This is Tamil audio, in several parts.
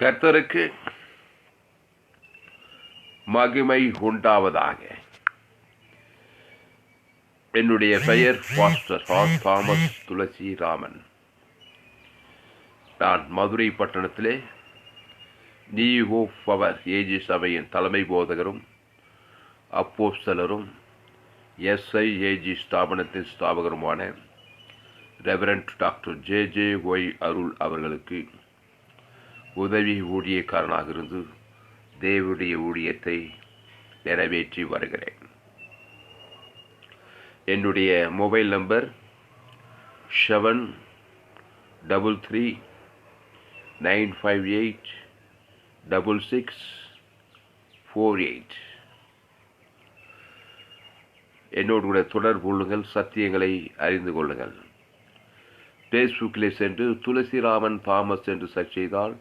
கர்த்தருக்கு மகிமை உண்டாவதாக. என்னுடைய பெயர் பாஸ்டர் தாமஸ் துளசிராமன். நான் மதுரை பட்டணத்திலே நியூ ஹோப் பவர் ஏஜி சபையின் தலைமை போதகரும் அப்போஸ்தலரும் SIAG ஸ்தாபனத்தின் ஸ்தாபகருமான ரெவரண்ட் டாக்டர் JJ அருள் அவர்களுக்கு உதவி ஊழியக்காரனாக இருந்து தேவனுடைய ஊழியத்தை நிறைவேற்றி வருகிறேன். என்னுடைய மொபைல் நம்பர் 7339586648. என்னோடு தொடர்பு கொள்ளுங்கள், சத்தியங்களை அறிந்து கொள்ளுங்கள். ஃபேஸ்புக்கிலே சென்று துளசிராமன் தாமஸ் என்று சர்ச் செய்தால்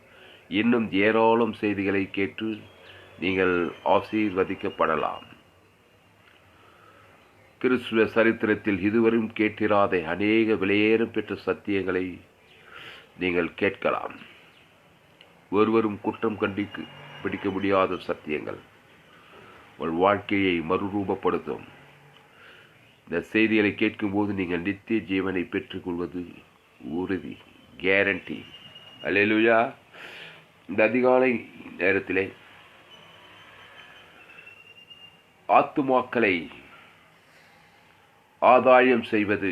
இன்னும் ஏராளம் செய்திகளை கேட்டு நீங்கள் ஆசீர்வதிக்கப்படலாம். கிறிஸ்துவ சரித்திரத்தில் இதுவரும் கேட்டிராத அநேக விலையேறும் பெற்ற சத்தியங்களை நீங்கள் கேட்கலாம். ஒருவரும் குற்றம் பிடிக்க முடியாத சத்தியங்கள் உங்கள் வாழ்க்கையை மறுரூபப்படுத்தும். இந்த செய்திகளை கேட்கும்போது நீங்கள் நித்திய ஜீவனை பெற்றுக்கொள்வது உறுதி, கேரண்டி. அல்லேலூயா. இந்த அதிகாலை நேரத்திலே ஆத்துமாக்களை ஆதாயம் செய்வது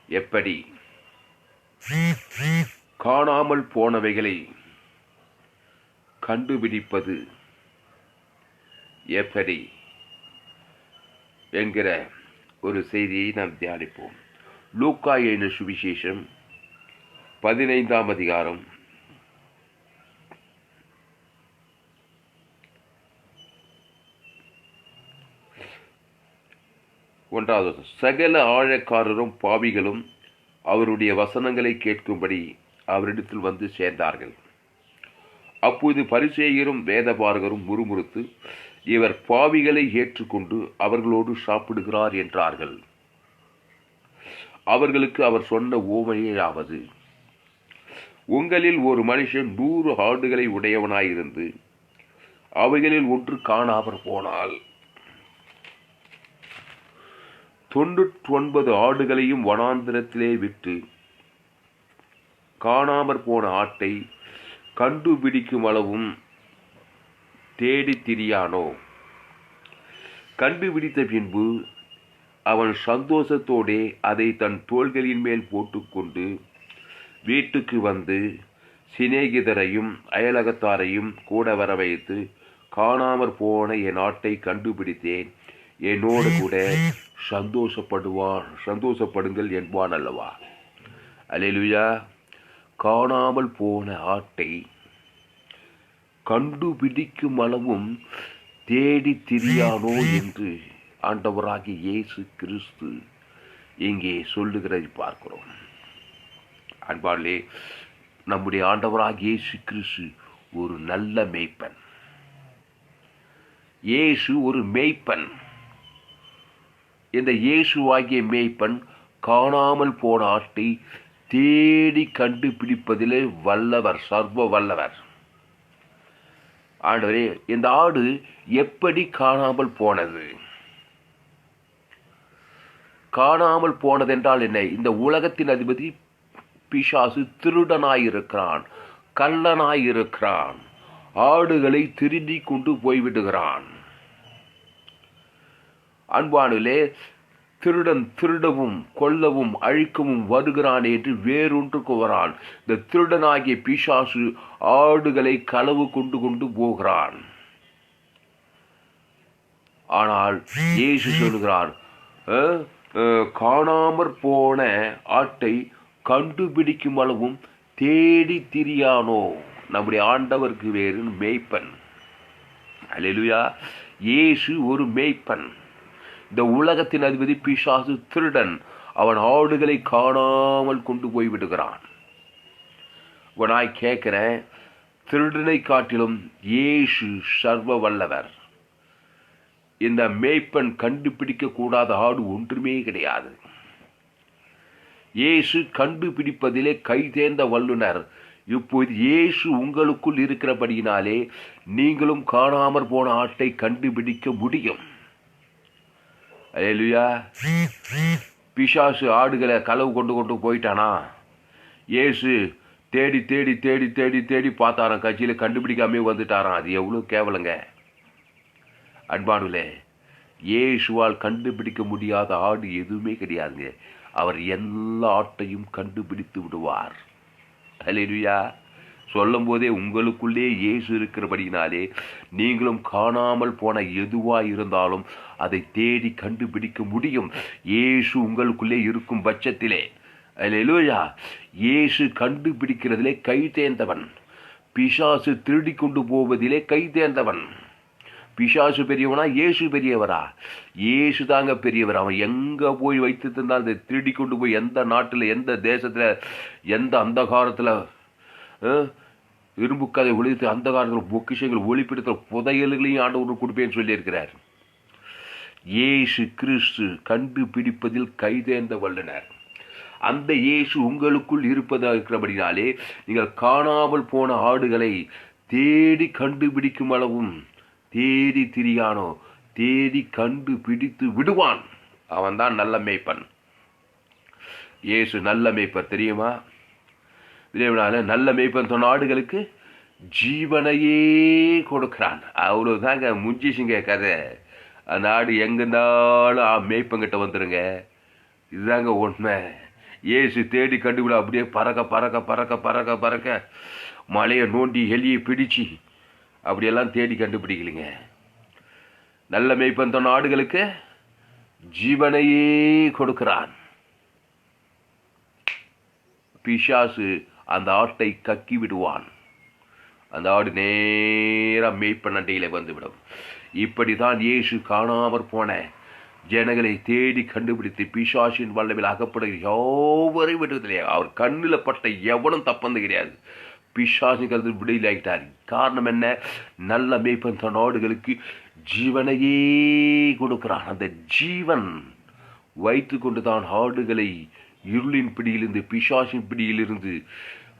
எப்படி, காணாமல் போனவைகளை கண்டுபிடிப்பது எப்படி என்கிற ஒரு செய்தியை நாம் தியானிப்போம். லூக்கா எழுதின சுவிசேஷம் 15ஆம் அதிகாரம் 1. சகல ஆழக்காரரும் பாவிகளும் அவருடைய வசனங்களை கேட்கும்படி அவரிடத்தில் வந்து சேர்ந்தார்கள். அப்போது பரிசேயரும் வேதபாரகரும் முறுமுறுத்து, இவர் பாவிகளை ஏற்றுக்கொண்டு அவர்களோடு சாப்பிடுகிறார் என்றார்கள். அவர்களுக்கு அவர் சொன்ன உவமையாவது, உங்களில் ஒரு மனுஷன் 100 ஆடுகளை உடையவனாயிருந்து அவைகளில் ஒன்று காணாமற் போனால் 99 ஆடுகளையும் வனாந்திரத்திலே விட்டு காணாமற் போன ஆட்டை கண்டுபிடிக்கும் அளவும் தேடி திரியானோ? கண்டுபிடித்த பின்பு அவன் சந்தோஷத்தோடே அதை தன் தோள்களின் மேல் போட்டுக்கொண்டு வீட்டுக்கு வந்து சிநேகிதரையும் அயலகத்தாரையும் கூட வர வைத்து, காணாமற் போன என் ஆட்டை கண்டுபிடித்தேன், என்னோடு கூட சந்தோஷப்படுங்கள் என்பான் அல்லவா? அல்லேலூயா. காணாமல் போன ஆட்டை கண்டுபிடிக்கும் அளவும் தேடி திரியானோ என்று ஆண்டவராகிய இயேசு கிறிஸ்து இங்கே சொல்லுகிறதை பார்க்கிறோம். அன்பாலே, நம்முடைய ஆண்டவராகிய இயேசு கிறிஸ்து ஒரு நல்ல மேய்ப்பன். இயேசு ஒரு மேய்ப்பன். இந்த இயேசுவாகிய மேய்ப்பன் காணாமல் போன ஆட்டை தேடி கண்டுபிடிப்பதிலே வல்லவர், சர்வ வல்லவர். ஆண்டவரே, இந்த ஆடு எப்படி காணாமல் போனது? காணாமல் போனதென்றால் என்ன? இந்த உலகத்தின் அதிபதி பிசாசு திருடனாயிருக்கிறான், கள்ளனாயிருக்கிறான், ஆடுகளை திருடி கொண்டு போய்விடுகிறான். அன்பானிலே, திருடன் திருடவும் கொல்லவும் அழிக்கவும் வருகிறான் என்று வேறொன்றுக்கு வரான். இந்த திருடனாகிய பிசாசு ஆடுகளை களவு கொண்டு போகிறான். ஆனால் இயேசு சொல்கிறார், காணாமற் போன ஆட்டை கண்டுபிடிக்கும் அளவும் தேடி திரியானோ? நம்முடைய ஆண்டவருக்கு வேறு மேய்ப்பன். அல்லேலூயா. இயேசு ஒரு மேய்ப்பன். இந்த உலகத்தின் அதிபதி பிசாசு திருடன். அவன் ஆடுகளை காணாமல் கொண்டு போய்விடுகிறான். நான் கேட்கிறேன், திருடனை காட்டிலும் இயேசு சர்வ வல்லவர். இந்த மேய்ப்பன் கண்டுபிடிக்க கூடாத ஆடு ஒன்றுமே கிடையாது. இயேசு கண்டுபிடிப்பதிலே கை தேர்ந்த வல்லுனர். இப்போது இயேசு உங்களுக்குள் இருக்கிறபடியினாலே நீங்களும் காணாமற் போன ஆட்டை கண்டுபிடிக்க முடியும். அல்லேலூயா. பிசாசு ஆடுகளை களவு கொண்டு போயிட்டானா? இயேசு தேடி தேடி தேடி தேடி தேடி பார்த்தாராம், கட்சியில் கண்டுபிடிக்காமே வந்துட்டாராம். அது எவ்வளோ கேவலங்க அன்பானுங்களே. இயேசுவால் கண்டுபிடிக்க முடியாத ஆடு எதுவுமே கிடையாதுங்க. அவர் எல்லா ஆட்டையும் கண்டுபிடித்து விடுவார். அல்லேலூயா. சொல்லும் போதே உங்களுக்குள்ளே இயேசு இருக்கிறபடினாலே நீங்களும் காணாமல் போன எதுவாக இருந்தாலும் அதை தேடி கண்டுபிடிக்க முடியும், இயேசு உங்களுக்குள்ளே இருக்கும் பட்சத்திலே. அல்லேலூயா. இயேசு கண்டுபிடிக்கிறதிலே கை தேர்ந்தவன். பிசாசு திருடி கொண்டு போவதிலே கை தேர்ந்தவன். பிசாசு பெரியவனா இயேசு பெரியவரா? இயேசு தாங்க பெரியவர். அவன் எங்கே போய் வைத்து தந்தால் அதை திருடி கொண்டு போய் எந்த நாட்டில், எந்த தேசத்தில், எந்த அந்தகாரத்தில் இரும்பு கதை ஒழித்து அந்த காலத்தில் பொக்கிஷங்கள் ஒளிப்பிடுத்த புதையல்களையும் ஆண்டவர் கொடுப்பேன்னு சொல்லியிருக்கிறார். இயேசு கிறிஸ்து கண்டுபிடிப்பதில் கைதேர்ந்த வல்லனர். அந்த இயேசு உங்களுக்குள் இருப்பதாக இருக்கிறபடினாலே நீங்கள் காணாமல் போன ஆடுகளை தேடி கண்டுபிடிக்கும் அளவும் தேடி திரியானோ தேடி கண்டுபிடித்து விடுவான். அவன்தான் நல்ல மேய்ப்பன். இயேசு நல்ல மேய்ப்பர் தெரியுமா? நல்ல மேய்ப்பன் சொன்ன ஆடுகளுக்கு ஜீவனையே கொடுக்கிறான். அவ்வளவுதாங்க முஞ்சிச்சுங்க கதை. அந்த ஆடு எங்கிருந்தாலும் மேய்ப்பங்கிட்ட வந்துருங்க. இதுதாங்க உண்மை. இயேசு தேடி கண்டுபிட அப்படியே பறக்க பறக்க பறக்க பறக்க பறக்க மலையை நோண்டி எலியை பிடிச்சி அப்படியெல்லாம் தேடி கண்டுபிடிக்கலைங்க. நல்ல மேய்ப்பன் சொன்ன ஆடுகளுக்கு ஜீவனையே கொடுக்கிறான். பிசாசு அந்த ஆட்டை கக்கி விடுவான். அந்த ஆடு நேராக மேய்ப்பன் அண்டையில் வந்துவிடும். இப்படிதான் இயேசு காணாமற் போன ஜனங்களை தேடி கண்டுபிடித்து பிசாசின் வல்லவில் அகப்படுகிற யாவரையும் விடுவதில்லையா. அவர் கண்ணில் பட்ட எவனும் தப்பந்து கிடையாது. பிசாசுங்கிறது விடுதலை ஆகிட்டார். காரணம் என்ன? நல்ல மேய்ப்பன் தன் ஆடுகளுக்கு ஜீவனையே கொடுக்கிறான். அந்த ஜீவன் வைத்து கொண்டு தான் ஆடுகளை இருளின் பிடியிலிருந்து, பிசாசின் பிடியிலிருந்து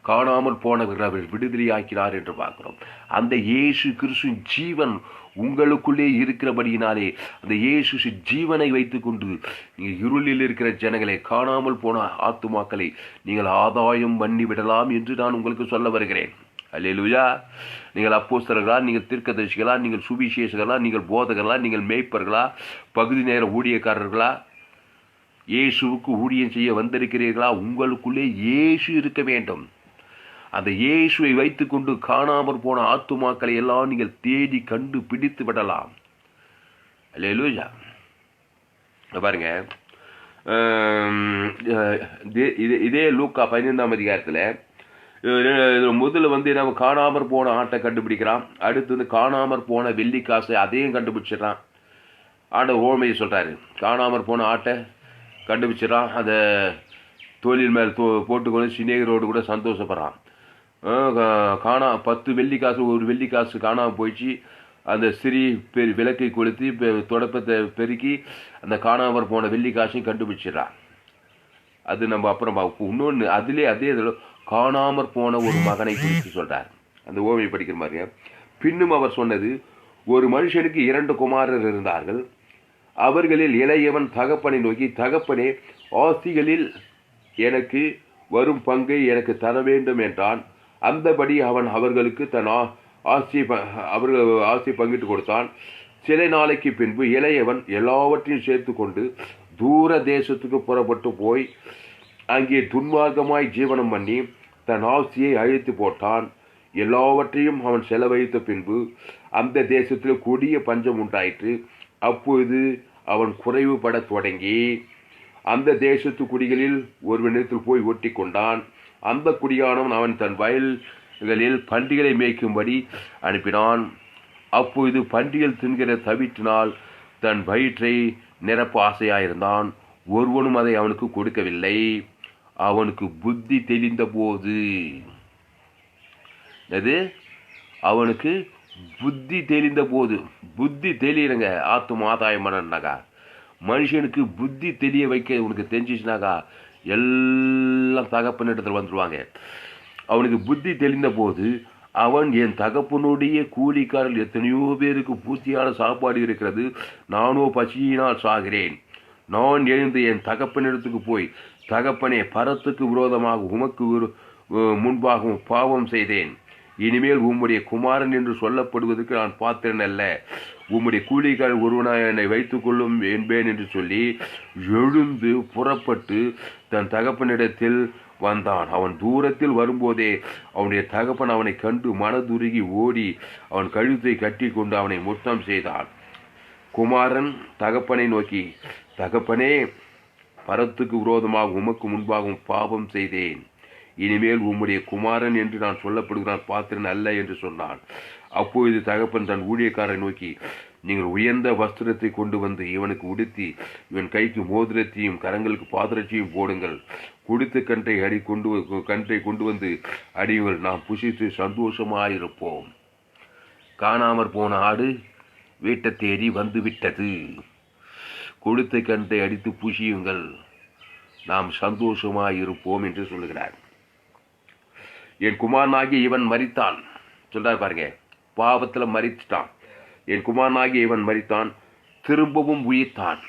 காணாமல் போனவர்கள் அவர் விடுதலையாக்கிறார் என்று பார்க்கிறோம். அந்த இயேசு கிறிஸ்து ஜீவன் உங்களுக்குள்ளே இருக்கிறபடியினாலே அந்த இயேசு ஜீவனை வைத்துக்கொண்டு நீங்கள் இருளில் இருக்கிற ஜனங்களை, காணாமல் போன ஆத்துமாக்களை நீங்கள் ஆதாயம் பண்ணி விடலாம் என்று நான் உங்களுக்கு சொல்ல வருகிறேன். அல்லேலூயா. நீங்கள் அப்போஸ்தலர்களா, நீங்கள் தீர்க்கதரிசிகளா, நீங்கள் சுவிசேஷகர்களா, நீங்கள் போதகர்களா, நீங்கள் மேய்ப்பர்களா, பகுதி நேர ஊழியக்காரர்களா, இயேசுவுக்கு ஊழியம் செய்ய வந்திருக்கிறீர்களா? உங்களுக்குள்ளே இயேசு இருக்க வேண்டும். அந்த இயேசுவை வைத்துக்கொண்டு காணாமற் போன ஆத்துமாக்களை எல்லாம் நீங்கள் தேடி கண்டு பிடித்து விடலாம். அல்லேலூயா. பாருங்க, இதே லூக்கா 15ஆம் அதிகாரத்தில் முதல்ல நம்ம காணாமற் போன ஆட்டை கண்டுபிடிக்கிறான். அடுத்து காணாமற் போன வெள்ளி காசை அதையும் கண்டுபிடிச்சிடறான். ஆண்டவர் ஓமையை சொல்றாரு. காணாமற் போன ஆட்டை கண்டுபிடிச்சிடறான். அதை தோளில் மேல் போட்டுக்கொண்டு சிநேகரோடு கூட சந்தோஷப்படுறான். 10 வெள்ளிக்காசு, ஒரு வெள்ளிக்காசு காணாமல் போயிடுச்சு. அந்த சிறி விளக்கை கொளுத்தி தொடப்பத்தை பெருக்கி அந்த காணாமற் போன வெள்ளிக்காசையும் கண்டுபிடிச்சிடறான். அது நம்ம அப்புறம் பார்ப்போம். இன்னொன்று அதே காணாமற் போன ஒரு மகனை குறித்து சொல்றார். அந்த ஓமையை படிக்கிற மாதிரிங்க. பின்னும் அவர் சொன்னது, ஒரு மனுஷனுக்கு 2 குமாரர் இருந்தார்கள். அவர்களில் இளையவன் தகப்பனை நோக்கி, தகப்பனே, ஆஸ்திகளில் எனக்கு வரும் பங்கை எனக்கு தர வேண்டும் என்றான். அந்தபடி அவன் அவர்களுக்கு தன் ஆஸ்தியை பங்கிட்டு கொடுத்தான். சில நாளைக்கு பின்பு இளையவன் எல்லாவற்றையும் சேர்த்து கொண்டு தூர தேசத்துக்கு புறப்பட்டு போய் அங்கே துன்மார்க்கமாய் ஜீவனம் பண்ணி தன் ஆஸ்தியை அழித்து போட்டான். எல்லாவற்றையும் அவன் செலவழித்த பின்பு அந்த தேசத்தில் கொடிய பஞ்சம் உண்டாயிற்று. அப்பொழுது அவன் குறைவுபட தொடங்கி அந்த தேசத்து குடிகளில் ஒருவனிடத்தில் போய் ஒட்டி கொண்டான். அந்த குடியானவன் அவன் தன் வயல்களில் பன்றிகளை மேய்க்கும்படி அனுப்பினான். அப்பொழுது பன்றிகள் தின்கிற தவிட்டினால் தன் வயிற்றை நிரப்ப ஆசையாயிருந்தான். ஒருவனும் அதை அவனுக்கு கொடுக்கவில்லை. அவனுக்கு புத்தி தெளிந்த போது, அவனுக்கு புத்தி தெளிந்த போது, புத்தி தெளியுங்க ஆத்தும் ஆதாயம் பண்ணாக்கா. மனுஷனுக்கு புத்தி தெரிய வைக்க உனக்கு தெரிஞ்சிச்சுனாக்கா எல்லாம் தகப்பனிடத்தில் வந்துடுவாங்க. அவனுக்கு புத்தி தெளிந்த போது அவன், என் தகப்பனுடைய கூலிக்காரர்கள் எத்தனையோ பேருக்கு பூர்த்தியான சாப்பாடு இருக்கிறது, நானோ பசியினால் சாகிறேன். நான் எழுந்து என் தகப்பனிடத்துக்கு போய், தகப்பனே, பரத்துக்கு விரோதமாக உமக்கு முன்பாகவும் பாவம் செய்தேன். இனிமேல் உம்முடைய குமாரன் என்று சொல்லப்படுவதற்கு நான் பாத்திரன் அல்ல. உம்முடைய கூலிக்காரர் ஒருவனாய் என்னை வைத்துக் கொள்ளும் என்பேன் என்று சொல்லி எழுந்து புறப்பட்டு தன் தகப்பனிடத்தில் வந்தான். அவன் தூரத்தில் வரும்போதே அவனுடைய தகப்பன் அவனை கண்டு மனதுருகி ஓடி அவன் கழுத்தை கட்டி கொண்டு அவனை முத்தம் செய்தான். குமாரன் தகப்பனை நோக்கி, தகப்பனே, பரத்துக்கு விரோதமாக உமக்கு முன்பாகவும் பாவம் செய்தேன். இனிமேல் உம்முடைய குமாரன் என்று நான் சொல்லப்படுகிறான் பாத்திரன் அல்ல என்று சொன்னான். அப்பொழுது தகப்பன் தன் ஊழியக்காரரை நோக்கி, நீங்கள் உயர்ந்த வஸ்திரத்தை கொண்டு வந்து இவனுக்கு உடுத்தி இவன் கைக்கு மோதிரத்தையும் கரங்களுக்கு பாத்திரத்தையும் போடுங்கள். கொடுத்த கன்றை கொண்டு வந்து அடியுங்கள், நாம் புசித்து சந்தோஷமாயிருப்போம். காணாமற் போன ஆடு வீட்டை தேடி வந்துவிட்டது. கொடுத்த கன்றை அடித்து புசியுங்கள், நாம் சந்தோஷமாயிருப்போம் என்று சொல்லுகிறார். என் குமாரனாகிய இவன் மரித்தான் சொல்றார் பாருங்க. பாவத்தில் மரித்துட்டான். என் குமாரனாகிய இவன் மரித்தான், திரும்பவும் உயிர்த்தான்.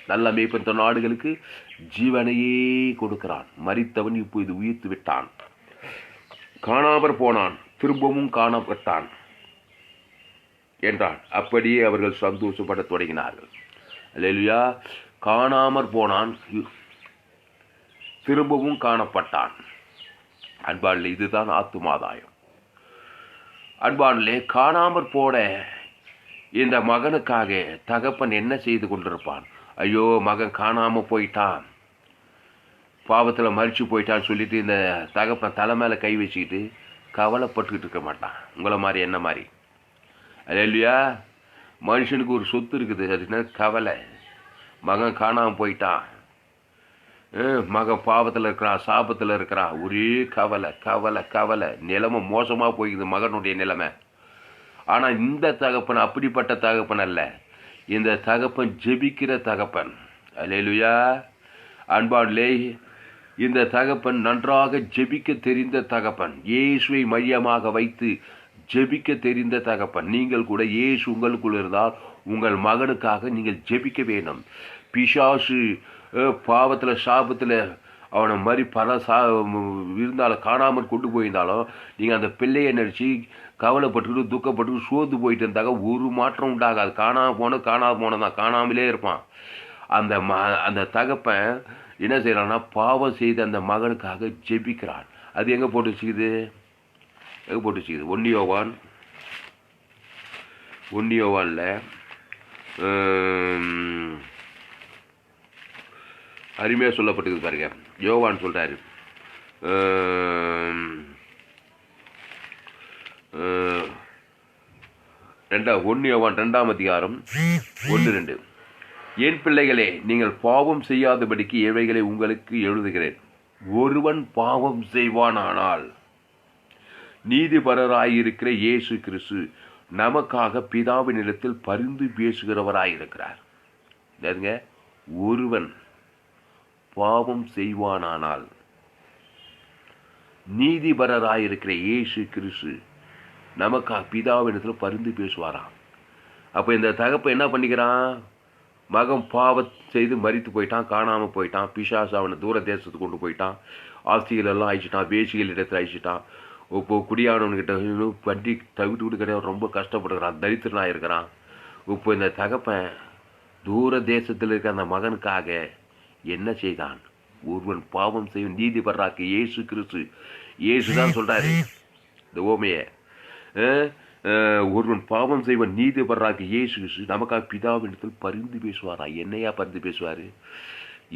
நல்ல மேய்ப்பன் தன் ஆடுகளுக்கு ஜீவனையே கொடுக்கிறான். மரித்தவன் இப்போது உயிர்த்து விட்டான். காணாமற் போனான், திரும்பவும் காணப்பட்டான் என்றான். அப்படியே அவர்கள் சந்தோஷப்பட தொடங்கினார்கள். அல்லேலூயா. காணாமற் போனான், திரும்பவும் காணப்பட்டான். அன்பாளே, இதுதான் ஆத்துமாதாயம். அன்பாளே, காணாமற் போன இந்த மகனுக்காக தகப்பன் என்ன செய்து கொண்டிருப்பான்? ஐயோ, மகன் காணாம போயிட்டான், பாவத்தில் மறிச்சு போயிட்டான்னு சொல்லிட்டு இந்த தகப்பன் தலை மேலே கை வச்சுக்கிட்டு கவலைப்பட்டுக்கிட்டு இருக்க மாட்டான். உங்களை மாதிரி என்ன மாதிரி. அல்லேலூயா. மனுஷனுக்கு ஒரு சொத்து இருக்குது, அதுனா கவலை. மகன் காணாமல் போயிட்டான், மகன் பாவத்தில் இருக்கிறான், சாபத்தில் இருக்கிறான், ஒரே கவலை கவலை கவலை. நிலைமை மோசமாக போய்க்குது மகனுடைய நிலைமை. ஆனால் இந்த தகப்பன் அப்படிப்பட்ட தகப்பன் அல்ல. இந்த தகப்பன் ஜெபிக்கிற தகப்பன். அல்லேலூயா. அன்பாளே, இந்த தகப்பன் நன்றாக ஜெபிக்க தெரிந்த தகப்பன். இயேசுவை மையமாக வைத்து ஜெபிக்க தெரிந்த தகப்பன். நீங்கள் கூட இயேசு உங்களுக்குள் இருந்தால் உங்கள் மகனுக்காக நீங்கள் ஜெபிக்க வேண்டும். பிசாசு பாவத்தில் சாபத்தில் அவனை மாதிரி பல இருந்தாலும் காணாமல் கொண்டு போயிருந்தாலும் நீங்கள் அந்த பிள்ளையை நினச்சி கவலைப்பட்டுக்கிட்டு துக்கப்பட்டு சோர்ந்து போயிட்டு இருந்தாங்க, ஒரு மாற்றம் உண்டாகாது. காணாமல் போனதான், காணாமலே இருப்பான். அந்த தகப்பன் என்ன செய்யறான்னா, பாவம் செய்த அந்த மகனுக்காக ஜெபிக்கிறான். அது எங்கே போட்டு வச்சுக்குது? ஒன்னியோவான்ல அருமையாக சொல்லப்பட்டிருக்கு பாருங்க. யோவான் சொல்றாரு, 1 யோவான் 2ஆம் அதிகாரம் 1-2. என் பிள்ளைகளே, நீங்கள் பாவம் செய்யாதபடிக்கு இவைகளை உங்களுக்கு எழுதுகிறேன். ஒருவன் பாவம் செய்வானானால் நீதிபரராயிருக்கிற இயேசு கிறிஸ்து நமக்காக பிதாவினிடத்தில் பரிந்து பேசுகிறவராயிருக்கிறார். ஒருவன் பாவம் செய்வானானால் நீதிபரராயிருக்கிற இயேசு கிறிஸ்து நமக்காக பிதாவினிடத்தில் பரிந்து பேசுவாராம். அப்போ இந்த தகப்பன் என்ன பண்ணிக்கிறான்? மகன் பாவம் செய்து மரித்து போயிட்டான், காணாமல் போயிட்டான். பிசாசு அவனை தூர தேசத்துக்கு கொண்டு போயிட்டான், ஆஸ்திகள் எல்லாம் அழிச்சிட்டான், வேசிகள் இடத்துல அழிச்சிட்டான். இப்போ குடியானவன்கிட்ட வண்டி தவிட்டு விட்டு கிடையாது, ரொம்ப கஷ்டப்படுகிறான், தரித்திரனாக இருக்கிறான். இப்போ இந்த தகப்பன் தூர தேசத்தில் இருக்க அந்த மகனுக்காக என்ன செய்தான்? ஒருவன் பாவம் செய்யும் நீதிபரராக இயேசு கிறிஸ்து. இயேசு தான் சொல்றாரு இந்த ஓமையை. ஒருவன் பாவம் செய்வன் நீதிபரராக இயேசு கிறிஸ்து நமக்காக பிதாவினிடத்தில் பரிந்து பேசுவாரா? என்னையா பரிந்து பேசுவாரு?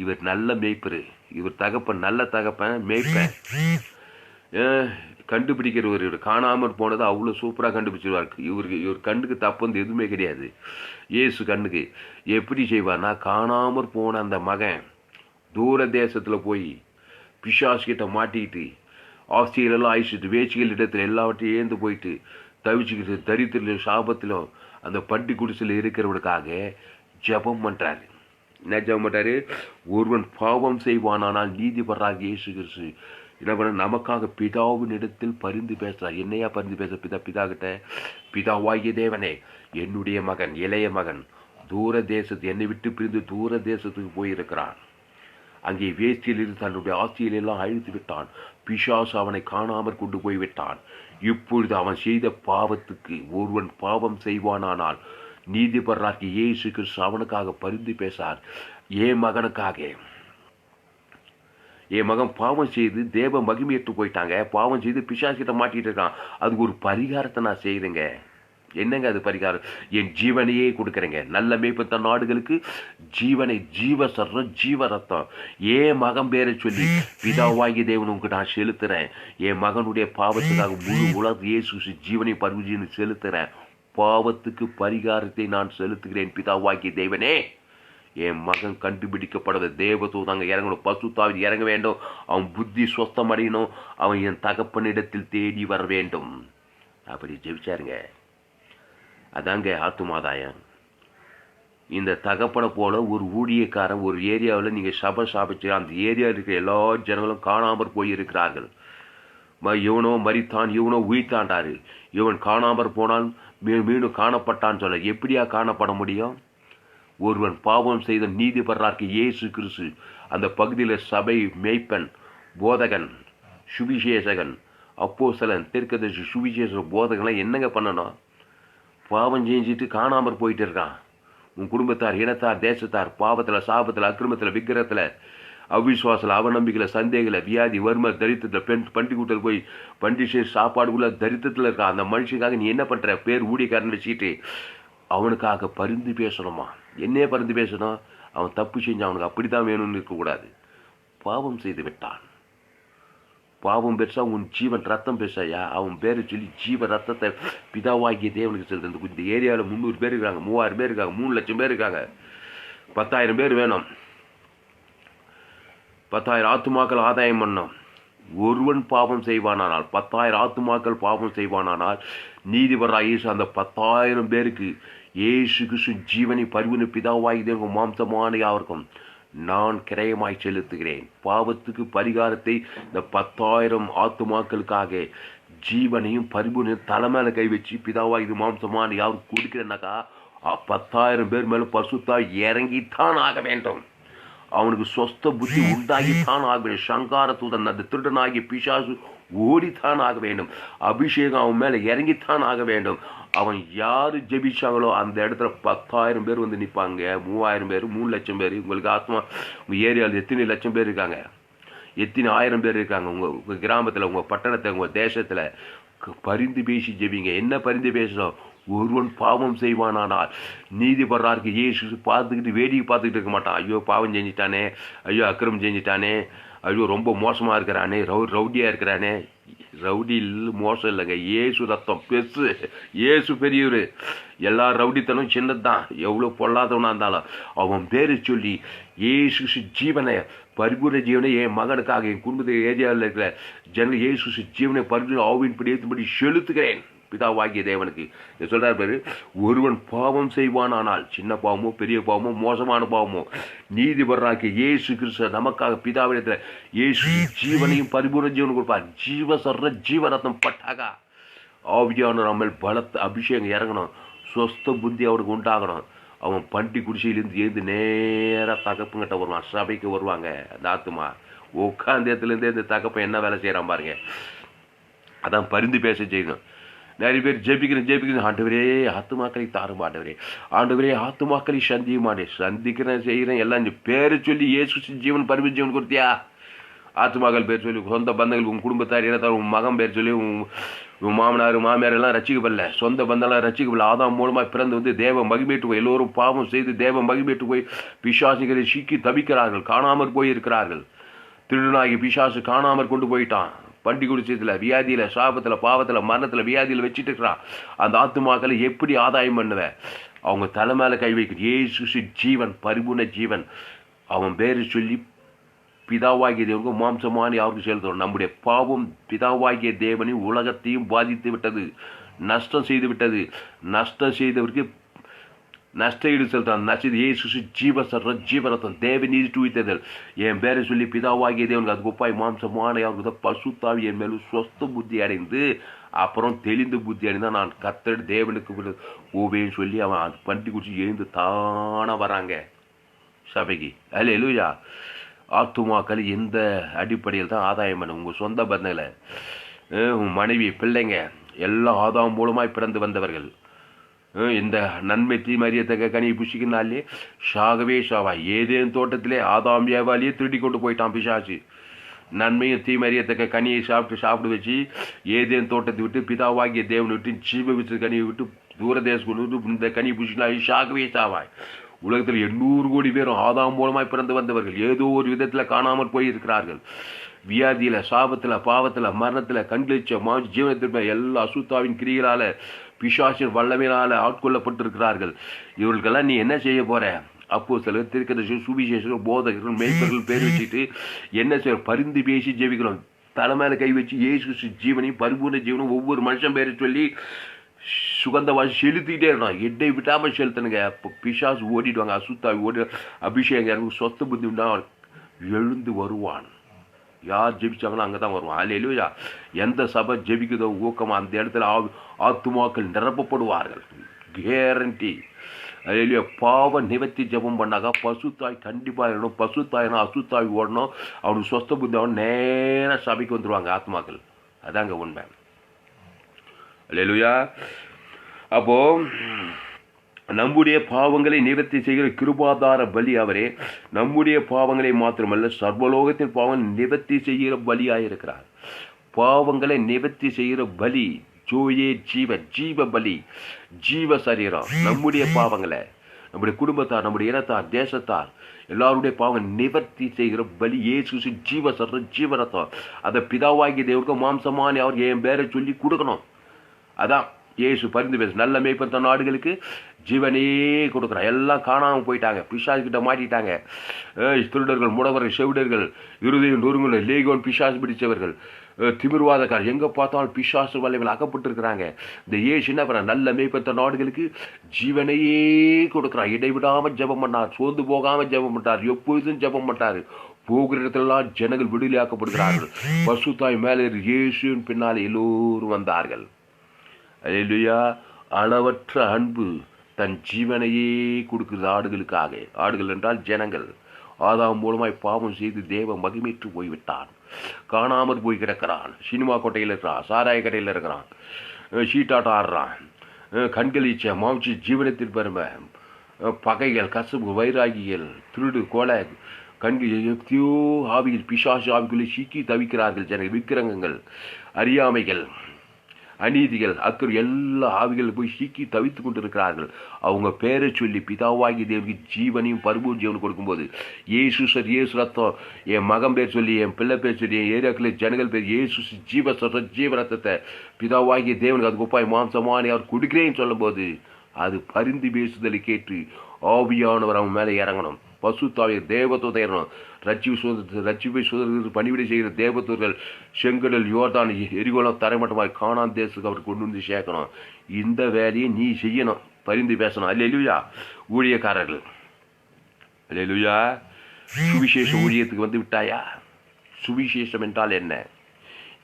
இவர் நல்ல மேய்ப்பரு, இவர் தகப்பன் நல்ல தகப்பன் மேய்ப்பன். கண்டுபிடிக்கிறவர். இவர் காணாமல் போனதை அவ்வளோ சூப்பராக கண்டுபிடிச்சிருவார். இவர் கண்ணுக்கு தப்பு வந்து எதுவுமே கிடையாது. இயேசு கண்ணுக்கு எப்படி செய்வார்னா, காணாமற் போன அந்த மகன் தூர தேசத்தில் போய் பிசாசுகிட்ட மாட்டிக்கிட்டு ஆஸ்திகளெல்லாம் அழிச்சிட்டு வேச்சிகள் இடத்துல எல்லாவற்றையும் ஏந்து போயிட்டு தவிச்சுக்கிட்டு தரித்திரம் சாபத்திலும் அந்த பட்டி குடிசில் இருக்கிறவனுக்காக ஜபம் பண்ணுறாரு. என்ன ஜபம் பண்ணுறாரு? ஒருவன் பாவம் செய்வானானால் நீதிபரராக இயேசு கிறிஸ்து என்ன பண்ண நமக்காக பிதாவின் இடத்தில் பரிந்து பேசுறார். என்னையா பரிந்து பேச? பிதா கிட்ட, பிதாவாகிய தேவனே, என்னுடைய மகன், இளைய மகன் தூர தேசத்து, என்னை விட்டு பிரிந்து தூர தேசத்துக்கு போயிருக்கிறான். அங்கே வேஸ்டியிலிருந்து தன்னுடைய ஆட்சியிலெல்லாம் அழித்து விட்டான். பிசாசு அவனை காணாமற் கொண்டு போய்விட்டான். இப்பொழுது அவன் செய்த பாவத்துக்கு ஒருவன் பாவம் செய்வானானால் நீதிபராகி இயேசு கிறிஸ்து அவனுக்காக பரிந்து பேசார். என் மகனுக்காக, என் மகன் பாவம் செய்து தேவ மகிமையற்று போயிட்டாங்க, பாவம் செய்து பிசாசிட்ட மாட்டிட்டு இருக்கான், அதுக்கு ஒரு பரிகாரத்தை நான் செய்கிறேங்க. என்னங்க அது பரிகாரம்? என் ஜீவனையே கொடுக்குறேங்க. நல்ல மேய்ப்பத்த நாடுகளுக்கு ஜீவனை, ஜீவ சர்றம், ஜீவ ரத்தம் என் மகன் பேரை சொல்லி பிதாவாகிய தேவனுக்கு நான் செலுத்துறேன். என் மகனுடைய பாவத்துக்காக முழு உலக இயேசு ஜீவனை பரிவுஜின்னு செலுத்துறேன். பாவத்துக்கு பரிகாரத்தை நான் செலுத்துகிறேன். பிதாவாகிய தேவனே, என் மகன் கண்டுபிடிக்கப்படுது. தேவதூதங்க இறங்கணும், பசுத்தாவில் இறங்க வேண்டும். அவன் புத்தி சொஸ்தம் அடையணும். அவன் என் தகப்பனிடத்தில் தேடி வர வேண்டும். அப்படி ஜெபிச்சாருங்க. அதாங்க ஆத்துமாதாயம். இந்த தகப்பனை போல ஒரு ஊழியக்காரன் ஒரு ஏரியாவில் நீங்கள் சபை சாபிச்சு அந்த ஏரியாவில் இருக்கிற எல்லா ஜனங்களும் காணாமற் போயிருக்கிறார்கள். இவனோ மரித்தான், இவனோ உயிர்த்தாண்டாரு, இவன் காணாமற் போனால் மீண்டும் காணப்பட்டான்னு சொல்ல எப்படியா காணப்பட முடியும்? ஒருவன் பாவம் செய்த நீதிபராகி இயேசு கிறிஸ்து அந்த பகுதியில் சபை மேய்ப்பன், போதகன், சுவிசேஷகன், அப்போஸ்தலன், தீர்க்கதரிசி, சுவிசேஷ போதகன்லாம் என்னங்க பண்ணணும்? பாவம் செஞ்சுட்டு காணாமற் போயிட்டு இருக்கான். உன் குடும்பத்தார், இனத்தார், தேசத்தார் பாவத்தில், சாபத்தில், அக்கிரமத்தில், விக்கிரத்தில், அவிசுவாசத்தில், அவநம்பிக்கையில், சந்தேகத்தில், வியாதி, வறுமை, தரித்திரத்தில், பண்டி கூட்டத்தில் போய் பண்டி சாப்பாடுக்குள்ள தரித்திரத்தில் இருக்கான். அந்த மனுஷனுக்காக நீ என்ன பண்ணுற? பேர் ஊழியக்காரன் வச்சுக்கிட்டு அவனுக்காக பரிந்து பேசணுமா? என்னையே பரிந்து பேசணும்? அவன் தப்பு செஞ்சு அவனுக்கு அப்படி தான் வேணும்னு இருக்கக்கூடாது. பாவம் செய்து விட்டான். பாவம் பெருசா, உன் ஜீவன் ரத்தம் பெருசாயா? அவன் பேரை சொல்லி ஜீவ ரத்தத்தை பிதாவாகிய தேவனுக்கு செலுத்து. இந்த ஏரியாவில் 300 பேர் இருக்காங்க, 3000 பேர் இருக்காங்க, 3 லட்சம் பேர் இருக்காங்க, 10,000 பேர் வேணும், 10,000 ஆத்துமாக்கள் ஆதாயம் பண்ணோம். ஒருவன் பாவம் செய்வானானால், 10,000 ஆத்துமாக்கள் பாவம் செய்வானானால் நீதிபராக இயேசு அந்த 10,000 பேருக்கு இயேசு கிறிஸ்து ஜீவனை பரிவுன பிதாவாகிய தேவனுக்கு மாம்சமான யாவருக்கும் நான் கிரயமாய் செலுத்துகிறேன். பாவத்துக்கு பரிகாரத்தை இந்த 10,000 ஆத்துமாக்களுக்காக ஜீவனையும் பரிபூர்ணையும் தலைமையில கை வச்சு பிதாவாகிய மாம்சமான யாரும் கொடுக்கிறேன்னாக்கா 10,000 பேர் மேல பசுத்தா இறங்கித்தான் ஆக வேண்டும். அவனுக்கு சொஸ்த புத்தி உண்டாகித்தான் ஆக வேண்டும். சங்கார தூதன், அந்த திருடனாகிய பிசாசு ஓடித்தான் ஆக வேண்டும். அபிஷேகம் அவன் மேல இறங்கித்தான் ஆக வேண்டும். அவன் யாரு ஜெபிச்சாங்களோ அந்த இடத்துல 10,000 பேர் வந்து நிற்பாங்க. 3,000 பேர், 3 லட்சம் பேர். உங்களுக்கு ஆத்மா உங்கள் ஏரியாவில் எத்தனை லட்சம் பேர் இருக்காங்க? எத்தனை 1000 பேர் இருக்காங்க? உங்கள் கிராமத்தில், உங்கள் பட்டணத்தில், உங்கள் தேசத்தில் பரிந்து பேசி ஜெபிங்க. என்ன பரிந்து பேசணும்? ஒருவன் பாவம் செய்வானானால் நீதிபராருக்கு இயேசு பார்த்துக்கிட்டு வேடிக்கை பார்த்துக்கிட்டு இருக்க மாட்டான். ஐயோ பாவம் செஞ்சிட்டானே, ஐயோ அக்கிரமம் செஞ்சிட்டானே, ஐயோ ரொம்ப மோசமாக இருக்கிறானே, ரவுடியாக இருக்கிறானே. ரவுடி மோசம் இல்லைங்க, இயேசு ரத்தம் பெருசு, இயேசு பெரியவர். எல்லா ரவுடித்தனும் சின்னதுதான், எவ்வளோ பொல்லாதவனாக இருந்தாலும் அவன் பேரை சொல்லி இயேசு ஜீவனை, பரிபூர்ண ஜீவனை என் மகனுக்காக, என் குடும்பத்தை ஏரியாவில் இருக்கிற ஜனங்கள் இயேசு ஜீவனை பரிபூர்ண ஆவின்படி ஏற்றும்படி செலுத்துகிறேன் பிதாவாகிய தேவனுக்கு. சொல்றார் பேரு, ஒருவன் பாவம் செய்வானானால், சின்ன பாவமோ பெரிய பாவமோ மோசமான பாவமோ, நீதிபராகிய இயேசு கிறிஸ்து நமக்காக பிதாவிடத்தில் இயேசு ஜீவனையும் பரிபூர்ண ஜீவனை கொடுப்பார். ஜீவ சர்ற ஜீவரத்னம் பட்டாகா ஆவியான நம்ம பலத்த அபிஷேகம் இறங்கணும். சொஸ்த புத்தி அவனுக்கு உண்டாகணும். அவன் பண்டி குடிசையிலேருந்து எழுந்து நேராக தகப்புங்கிட்ட வருவான். சபைக்கு வருவாங்க. அந்த ஆத்துமா உட்காந்த இடத்துலேருந்தே இந்த தகப்பன் என்ன வேலை செய்கிறான் பாருங்க. அதான் பரிந்து பேச செய்யணும். நிறைய பேர் ஜெபிக்கிறேன், ஆண்டவரே ஆத்துமாக்களை தாரும், ஆண்டவரே ஆத்துமாக்களை சந்திக்கிறேன் செய்கிறேன் எல்லாம் இந்த பேரை சொல்லி இயேசு ஜீவன் பரிபூர்ண ஜீவன் கொடுத்தியா? ஆத்துமாக்கள் பேர் சொல்லி, சொந்த பந்தங்கள், உன் குடும்பத்தார், இனத்தார், உன் மகன் பேர் சொல்லி, உன் மாமனார் மாமியார் எல்லாம் ரசிக்கப்படல, சொந்த பந்தம்லாம் ரசிக்கப்படல. ஆதாம் மூலமாக பிறந்து வந்து தேவ மகிமைட்டு போய் எல்லோரும் பாவம் செய்து தேவ மகிமைட்டு போய் பிசாசுகளை சிக்கி தவிக்கிறார்கள், காணாமற் போய் இருக்கிறார்கள். திருடனாகி பிசாசு காணாமற் கொண்டு போயிட்டான். பண்டி குடிச்சத்தில், வியாதியில், சாபத்தில், பாவத்தில், மரணத்தில், வியாதியில் வச்சுட்டு இருக்கிறான். அந்த ஆத்துமாக்களை எப்படி ஆதாயம் பண்ணுவேன்? அவங்க தலை மேலே கை வைக்க இயேசு ஜீவன் பரிபூர்ண ஜீவன் அவன் பேரை சொல்லி பிதாவாகிய தேவனுக்கு மாம்சமான யாருக்கு செலுத்தணும். நம்முடைய பாவம் பிதாவாகிய தேவனையும் உலகத்தையும் பாதித்து விட்டது, நஷ்டம் செய்து விட்டது. நஷ்டம் செய்தவருக்கு நஷ்டஈடு செலுத்தான். நஷ்ட இயேசு ஜீவரத்தம் தேவ நீதி துவித்ததல் என் பேரை சொல்லி பிதாவாகிய தேவனுக்கு அது ஒப்பாய் மாம்சமான அவருக்கு பசுத்தாவி என் மேலும் சொஸ்த புத்தி அடைந்து அப்புறம் தெளிந்து புத்தி அடைந்தான் நான் கர்த்தர் தேவனுக்கு ஓவேன்னு சொல்லி அவன் அது பண்டி குடிச்சு எழுந்து தானே வராங்க சபைக்கு. அல்லேலூயா. ஆத்துமாக்கள் எந்த அடிப்படையில் தான் ஆதாயம் பண்ண உங்கள் சொந்த பந்தங்களை உன் மனைவி பிள்ளைங்க எல்லாம் ஆதாம் மூலமாய் பிறந்து வந்தவர்கள். இந்த நன்மை தீமறியத்தக்க கனியை புஷிக்கினாலே ஷாகவே ஷாவா ஏதேனும் தோட்டத்திலே ஆதாம் ஏவாலியே திருடி கொண்டு போயிட்டான் பிசாசு. நன்மையும் தீமறியத்தக்க கனியை சாப்பிட்டு வச்சு ஏதேனும் தோட்டத்தை விட்டு பிதாவாகிய தேவனை விட்டு ஜீவ விட்டு கனியை விட்டு தூரதேசம் கொண்டு விட்டு இந்த கனியை புஷிக்கினா ஷாகவே ஷாவாய். உலகத்தில் 800 கோடி பேரும் ஆதாம் மூலமாய் பிறந்து வந்தவர்கள் ஏதோ ஒரு விதத்தில் காணாமல் போயிருக்கிறார்கள். வியாதியில், சாபத்தில், பாவத்தில், மரணத்தில், கண்களிச்ச ஜீவனத்திற்கு எல்லா அசுத்தாவின் கிரிகளால் பிசாசின் வல்லமையினால் ஆட்கொள்ளப்பட்டிருக்கிறார்கள். இவர்களுக்கெல்லாம் நீ என்ன செய்ய போற? அப்போ சிலர் திருக்கதர்சிகள், சுவிசேஷர்கள், போதகர்கள், மேய்ப்பர்கள் பேர் வச்சுட்டு என்ன செய்ய பரிந்து பேசி ஜெபிக்கிறோம். தலைமையில கை வச்சு இயேசு ஜீவனையும் பரிபூர்ண ஜீவனும் ஒவ்வொரு மனுஷன் பேரை சொல்லி சுகந்த வாசி செலுத்திக்கிட்டே இருக்கணும். எட்டை விட்டாமல் செலுத்தணுங்க. இப்போ பிசாசு ஓடிடுவாங்க. அசுத்தாவி ஓடி அபிஷேகம் சொத்த புத்தி உண்டா எழுந்து வருவான். யார் ஜெபிச்சாங்களோ அங்கே தான் வருவான். அல்லேலூயா. எந்த சபை ஜெபிக்குதோ ஊக்கமாக அந்த இடத்துல ஆத்துமாக்கள் நிரப்பப்படுவார்கள். கேரண்டி. அல்லேலூயா. பாவ நிவர்த்தி ஜெபம் பண்ணாக்கா பசுத்தாய் கண்டிப்பாக இருக்கணும். பசுத்தாயினா அசுத்தாய் ஓடணும். அவனுக்கு சொஸ்த புத்தி அவன் நேராக சபைக்கு வந்துடுவாங்க ஆத்மாக்கள். அதாங்க உண்மை. அல்லேலூயா. அப்போ நம்முடைய பாவங்களை நிவர்த்தி செய்கிற கிருபாதார பலி அவரே. நம்முடைய பாவங்களை மாத்திரமல்ல சர்வலோகத்தின் பாவங்களை நிவர்த்தி செய்கிற பலியாயிருக்கிறார். பாவங்களை நிவர்த்தி செய்கிற பலி ஜோயே ஜீவ பலி ஜீவ சரீரம். நம்முடைய பாவங்களை நம்முடைய குடும்பத்தார், நம்முடைய இனத்தார், தேசத்தார் எல்லாருடைய பாவம் நிவர்த்தி செய்கிற பலி இயேசு ஜீவரத்தம். அதை பிதாவாகிய தேவனுக்கு மாம்சமான அவர் என் பேரை சொல்லி கொடுக்கணும். அதான் இயேசு பரிந்து பேச நல்ல மேய்ப்பன் தன் நாடுகளுக்கு ஜீவனே கொடுக்குறான். எல்லாம் காணாமல் போயிட்டாங்க. பிசாசுக்கிட்ட மாட்டிட்டாங்க. திருடர்கள், முடவர்கள், செவிடர்கள், இருதயம் நொறுங்குகள், லேகோன் பிசாசு பிடிச்சவர்கள், திமிர்வாதக்கார் எங்கே பார்த்தாலும் பிசாசு வலைகள் அகப்பட்டிருக்கிறாங்க. இந்த இயேசு என்ன பண்ண நல்ல மேய்ப்பன் தன் நாடுகளுக்கு ஜீவனையே கொடுக்குறான். இடைவிடாமல் ஜெபம் பண்ணார். சோர்ந்து போகாமல் ஜெபம் பண்ணார். எப்பொழுதும் ஜெபம் பண்ணார். போகிற இடத்துலலாம் ஜனங்கள் விடுதலையாக்கப்படுகிறார்கள். பசுத்தாய் மேலே இயேசுவின் பின்னால் எல்லோரும் வந்தார்கள். அல்லேலூயா. அளவற்ற அன்பு தன் ஜீவனையே கொடுக்குறது ஆடுகளுக்காக. ஆடுகள் என்றால் ஜனங்கள். ஆதாம் மூலமாய் பாவம் செய்து தேவ மகிமைற்று போய்விட்டான். காணாமற் போய் கிடக்கிறான். சினிமா கொட்டையில் இருக்கிறான். சாராய கடையில் இருக்கிறான். சீட்டாட்டம் ஆடுறான். கண்களிச்ச மாம்சி ஜீவனத்தின் பெருமை, பகைகள், கசப்பு, வைராகிகள், திருடு, கொலை, கண்கள் எத்தையோ ஆவிகள் பிசாசு ஆவிக்குள்ளே சிக்கி தவிக்கிறார்கள் ஜனங்கள். விக்கிரகங்கள், அறியாமைகள், அநீதிகள், அக்கறை எல்லா ஆவிகள் போய் சிக்கி தவித்து கொண்டு இருக்கிறார்கள். அவங்க பேரை சொல்லி பிதாவாகி தேவனுக்கு ஜீவனையும் பரிபூர்ண ஜீவனை கொடுக்கும்போது இயேசு இயேசு ரத்தம் என் மகன் பேர் சொல்லி என் பிள்ளை பேர் சொல்லி என் ஏரியாக்களில் ஜனங்கள் பேர் இயேசு ஜீவ ரத்தத்தை பிதாவாகிய தேவனுக்கு அதுக்கு ஒப்பாய் மாம்சமான அவர் கொடுக்கிறேன்னு சொல்லும் போது அது பரிந்து பேசுதலை கேட்டு ஆவியானவர் அவன் மேலே இறங்கணும். பசுத்தாவிய தேவதூதர் ஏறணும். ரட்சிப்பை சுதந்திர பணிவிடை செய்கிற தேவதூதர்கள் செங்கடல், யோர்தான், எரிகோலம் தரைமட்டமாக காணான் தேசத்துக்கு அவர் கொண்டு வந்து சேர்க்கணும். இந்த வேலையை நீ செய்யணும். பரிந்து பேசணும். அல்லேலூயா. ஊழியக்காரர்கள் அல்லேலூயா. சுவிசேஷ ஊழியத்துக்கு வந்து விட்டாயா? சுவிசேஷம் என்றால் என்ன?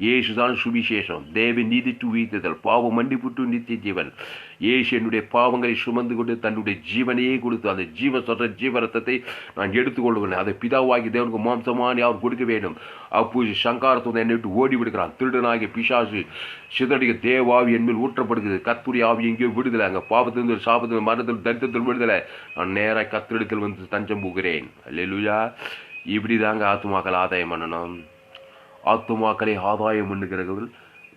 இயேசுதான் சுவிசேஷம். தேவ நீதி துவித்தல், பாவம் மன்னிப்புட்டு நித்திய ஜீவன். இயேசு என்னுடைய பாவங்களை சுமந்து கொண்டு தன்னுடைய ஜீவனையே கொடுத்து அந்த ஜீவரத்தத்தை நான் எடுத்துக்கொள்வேன். அதை பிதாவாகி தேவனுக்கு மாம்சமான அவர் கொடுக்க வேண்டும். அப்போது சங்காரத்தோடு என்னை விட்டு ஓடி விடுகிறான். திருடனாகிய பிசாசு சிதறடிக்க தேவாவி என்மேல் ஊற்றப்படுகிறது. கர்த்தருடைய ஆவி எங்கேயோ விடுதலை. அங்கே பாவத்திலிருந்து, சாபத்தில், மரணத்தில், தரித்திரத்தில் விடுதலை. நான் நேராக கர்த்தரிடத்தில் வந்து தஞ்சம் போகிறேன். அல்லேலூயா. இப்படி தாங்க ஆத்துமாக்கள் ஆதாயம் பண்ணணும். ஆத்துமாக்களை ஆதாயம் பண்ணுகிறவர்கள்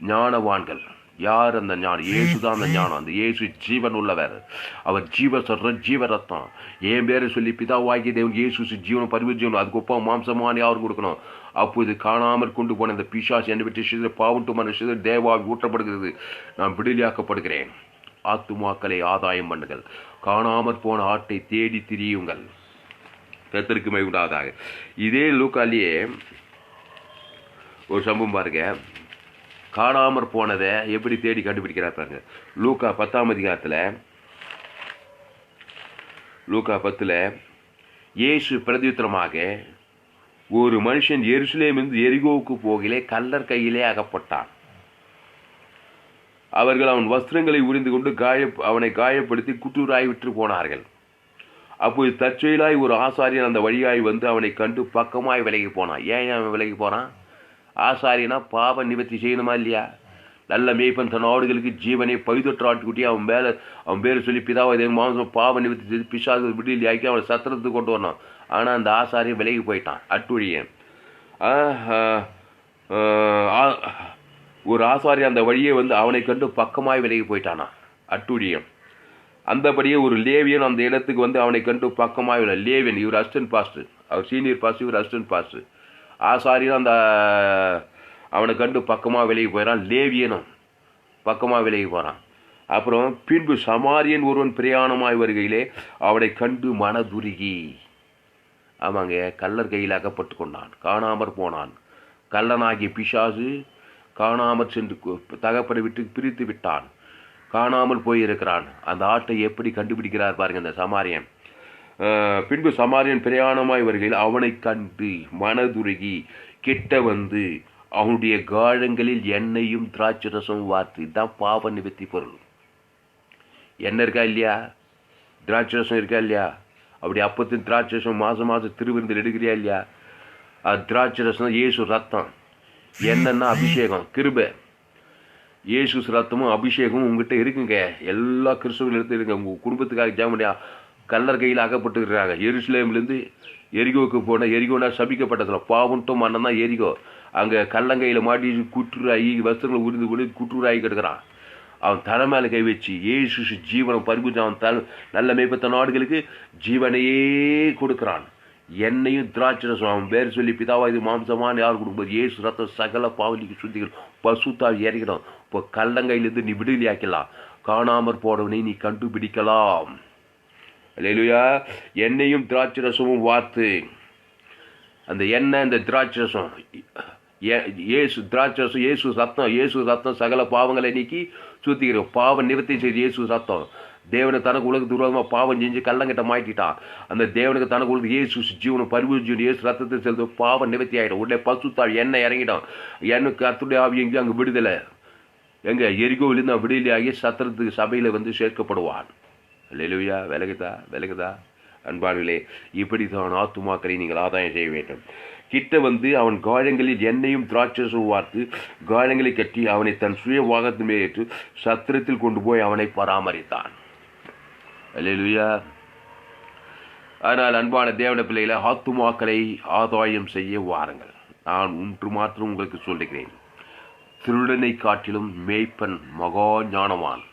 ஞானவான்கள். யார் அந்த ஞானம்? இயேசுதான் அந்த ஞானம். அந்த இயேசு ஜீவன் உள்ளவர். அவர் ஜீவரத்தம். என் பேரை சொல்லி பிதாவாகிய தேவன் இயேசு ஜீவனம் பரிவு ஜீவனம் அதுக்கு ஒப்பா மாம்சமான யாரும் கொடுக்கணும். அப்போது காணாமல் கொண்டு போன இந்த பிசாசு என்னை விட்டு சிதற பாவட்டு மனுஷ தேவாவி ஊற்றப்படுகிறது. நான் விடுதலையாக்கப்படுகிறேன். ஆத்துமாக்களை ஆதாயம் பண்ணுங்கள். காணாமற் போன ஆட்டை தேடி திரியுங்கள். கர்த்தருக்கு மகிமை உண்டாவதாக. இதே லூக்காலேயே ஒரு சம்பவம் பாருங்க. காணாமற் போனதை எப்படி தேடி கண்டுபிடிக்கிறார் பாருங்க. லூக்கா 10ஆம் அதிகாரத்தில் லூக்கா 10 இயேசு பிரதியுத்தரமாக, ஒரு மனுஷன் எருசலேமிலிருந்து எரிகோவுக்கு போகிலே கள்ளர் கையிலே அகப்பட்டான். அவர்கள் அவன் வஸ்திரங்களை உரிந்து கொண்டு அவனை காயப்படுத்தி குற்றூராய் விட்டு போனார்கள். அப்போது தற்செயலாய் ஒரு ஆசாரியன் அந்த வழியாய் வந்து அவனை கண்டு பக்கமாய் விலகி போனான். ஏன் அவன் விலகி போனான்? ஆசாரியனா பாவ நிவர்த்தி செய்யணுமா இல்லையா? நல்ல மேய்ப்பன் தன் ஆடுகளுக்கு ஜீவனை பழுதொற்ற ஆட்டுக்குட்டி அவன் பேர் சொல்லி பிதாவை மாம்சம் பாவ நிவர்த்தி செய்து பிசாசு விடுதலை ஆக்கி அவனை சத்திரத்துக்கு கொண்டு வரணும். ஆனால் அந்த ஆசாரியன் விலகி போயிட்டான். அட்டுழியன். ஒரு ஆசாரியன் அந்த வழியே வந்து அவனை கண்டு பக்கமாய் விலகி போயிட்டானா. அட்டுழியம். அந்தபடியே ஒரு லேவியன் அந்த இடத்துக்கு வந்து அவனை கண்டு பக்கமாய் லேவியன், இவர் அசிஸ்டன்ட் பாஸ்டர், அவர் சீனியர் பாஸ்டர், இவர் அசிஸ்டன்ட் பாஸ்டர். ஆசாரியனும் அந்த அவனை கண்டு பக்கமாக விலகி போயிடான். லேவியனும் பக்கமாக விலகி போகிறான். அப்புறம் பின்பு சமாரியன் ஒருவன் பிரயாணமாய் வருகையிலே அவனை கண்டு மனதுருகி, ஆமாங்க, கள்ளர் கையில் அகப்பட்டு கொண்டான், காணாமற் போனான். கள்ளனாகிய பிசாசு காணாமற் சென்று தகப்பனை விட்டு பிரித்து விட்டான், காணாமல் போயிருக்கிறான். அந்த ஆட்டை எப்படி கண்டுபிடிக்கிறார் பாருங்க இந்த சமாரியன். பின்பு சமாரியன் பிரயாணமாய் வருகையில் அவனை கண்டு மனதுருகி கிட்ட வந்து அவனுடைய காழங்களில் எண்ணெயும் திராட்சை ரசம் வார்த்து. இதுதான் பாவ நிவர்த்தி பொருள். எண்ணெய் இருக்கா இல்லையா? திராட்சை ரசம் இருக்கா இல்லையா? அப்படி அப்பத்தின் திராட்சை ரசம் மாதம் மாதம் திருவிருந்தில் எடுக்கிறியா இல்லையா? திராட்சை ரசம் இயேசு ரத்தம். என்னன்னா அபிஷேகம், கிருபை. இயேசு ரத்தமும் அபிஷேகமும் உங்ககிட்ட இருக்குங்க. எல்லா கிறிஸ்தவர்களும் எடுத்து இருங்க. உங்கள் குடும்பத்துக்காக ஜெபம். கள்ளர் கையில் அகப்பட்டு இருக்கிறாங்க. எருசலேம்லேருந்து எரிகோவுக்கு போன, எரிகோனா சபிக்கப்பட்டதில்ல, பாவன்ட்டும் மன்னன் தான் எரிகோ. அங்கே கள்ளங்கையில் மாட்டி குற்றுராகி வஸ்திரங்களை உரிந்து குற்றுராகி கிடக்கிறான். அவன் தலை மேலே கை வச்சு இயேசு ஜீவனம் பரிபூஜை, அவன் நல்ல மேய்ப்பத்த நாடுகளுக்கு ஜீவனையே கொடுக்குறான். என்னையும் திராட்சை ரசம் அவன் பேர் சொல்லி பிதாவா இது மாம்சமான யார் கொடுக்கும்போது இயேசு ரத்தம் சகல பாவலிக்கு சுத்திகள் பசுத்தால் இறங்கிடும். இப்போ கள்ளங்கையிலேருந்து நீ விடுதலை ஆக்கலாம். காணாமற் போனவனை நீ கண்டுபிடிக்கலாம். அல்லேலூயா. எண்ணெயும் திராட்சை ரசமும் வார்த்து. அந்த எண்ணெய், இந்த திராட்சை ரசம், இயேசு திராட்சை ரசம், இயேசு ரத்தம் சகல பாவங்களை நீக்கி சுத்திக்கிறோம். பாவம் நிவர்த்தி செய்து இயேசு ரத்தம். தேவனுக்கு தனக்கு உலகத்துக்கு விரோதமாக பாவம் செஞ்சு கள்ளங்கிட்ட மாட்டிட்டான். அந்த தேவனுக்கு தனக்கு உலக இயேசு ஜீவனம் பரிபூஜ்யம் இயேசு ரத்தத்தை செலுத்த பாவம் நிவர்த்தி ஆகிடும். உடனே பசுத்தாள் எண்ணெய் இறங்கிடும். எண்ணுக்கு அத்துடைய ஆவி எங்கேயும் அங்கே விடுதலை. எங்கே எரிகோவிலிருந்து அவன் விடுதலையாகி சத்திரத்துக்கு சபையில் வந்து சேர்க்கப்படுவான். அல்லேலூயா. விலகுதா அன்பார்களே? இப்படி தான் ஆத்துமாக்களை நீங்கள் ஆதாயம் செய்ய வேண்டும். கிட்ட வந்து அவன் காயங்களில் எண்ணெயும் திராட்சையும் வார்த்து காயங்களை கட்டி அவனை தன் சுய வாகத்தின் மேல் ஏற்று சத்திரத்தில் கொண்டு போய் அவனை பராமரித்தான். அல்லேலூயா. ஆனால் அன்பான தேவன பிள்ளைகளை, ஆத்துமாக்களை ஆதாயம் செய்ய வாருங்கள். நான் ஒன்று மாத்திரம் உங்களுக்கு சொல்லுகிறேன். திருடனை காட்டிலும் மேய்ப்பன் மகா ஞானவான்.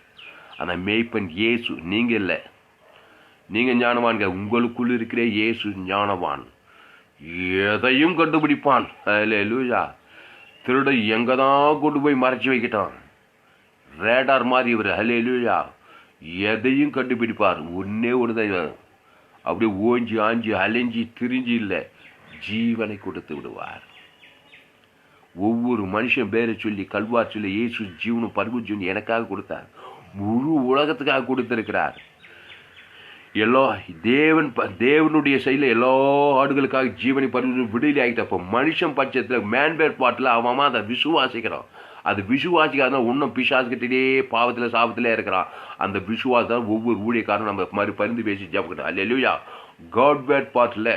அந்த மேய்ப்பன் இயேசு. நீங்கள் இல்லை, நீங்கள் ஞானவான்க. உங்களுக்குள் இருக்கிற இயேசு ஞானவான். எதையும் கண்டுபிடிப்பான். அல்லேலூயா. திருட எங்கே தான் கொண்டு போய் மறைச்சி வைக்கிட்டான். ரேடார் மாதிரி இவர். அல்லேலூயா. எதையும் கண்டுபிடிப்பார். ஒன்னே ஒன்று தான். அப்படியே ஓஞ்சி ஆஞ்சி அலைஞ்சி திரிஞ்சி இல்லை, ஜீவனை கொடுத்து விடுவார். ஒவ்வொரு மனுஷன் பேரை சொல்லி கல்வார் சொல்லி இயேசு ஜீவனும் பரிபூஜ்யம் எனக்காக கொடுத்தார். முழு உலகத்துக்காக கொடுத்திருக்கிறார். எல்லா தேவனுடைய செயலில் எல்லா ஆடுகளுக்காக ஜீவனை பரிபூஜ்யம் விடுதலை ஆகிட்டப்போ மனுஷன் பட்சத்தில் மேன்பேர் பாட்டில் அவன் அதை விசுவாசிக்கிறான். அது விசுவாசிக்காத இன்னும் பிசாசுகிட்டே பாவத்தில் சாபத்தில் இருக்கிறான். அந்த விசுவாசம் ஒவ்வொரு ஊழியக்காரனும் நம்ம பரிந்து பேசி ஜெபிக்கணும். அல்லேலூயா. காட் பேட் பாட்டில்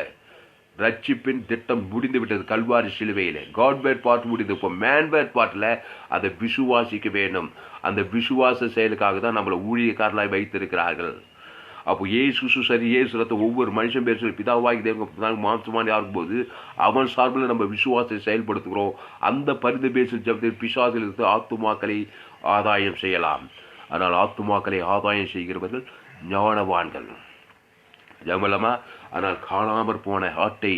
ரட்சிப்பின் திட்டம் முடிந்து விட்டது. கல்வாரி சிலுவையில் காட் பேட் பார்ட் முடிந்து. இப்போ மேன் பேட் பார்ட்டில் அதை விசுவாசிக்க வேண்டும். அந்த விசுவாச செயலுக்காக தான் நம்மளை ஊழியக்காரலாய் வைத்திருக்கிறார்கள். அப்போ இயேசு சரி, இயேசு ரத்த ஒவ்வொரு மனுஷன் பேர் சொல்லி பிதாவாகி தேவன் மாம்சமான இருக்கும்போது அவன் சார்பில் நம்ம விசுவாசத்தை செயல்படுத்துகிறோம். அந்த பரிந்து பேசும் ஜபத்தில் பிசாசில் இருந்து ஆத்துமாக்களை ஆதாயம் செய்யலாம். ஆனால் ஆத்துமாக்களை ஆதாயம் செய்கிறவர்கள் ஞானவான்கள். ஜமலமா. ஆனால் காணாமற் போன ஆட்டை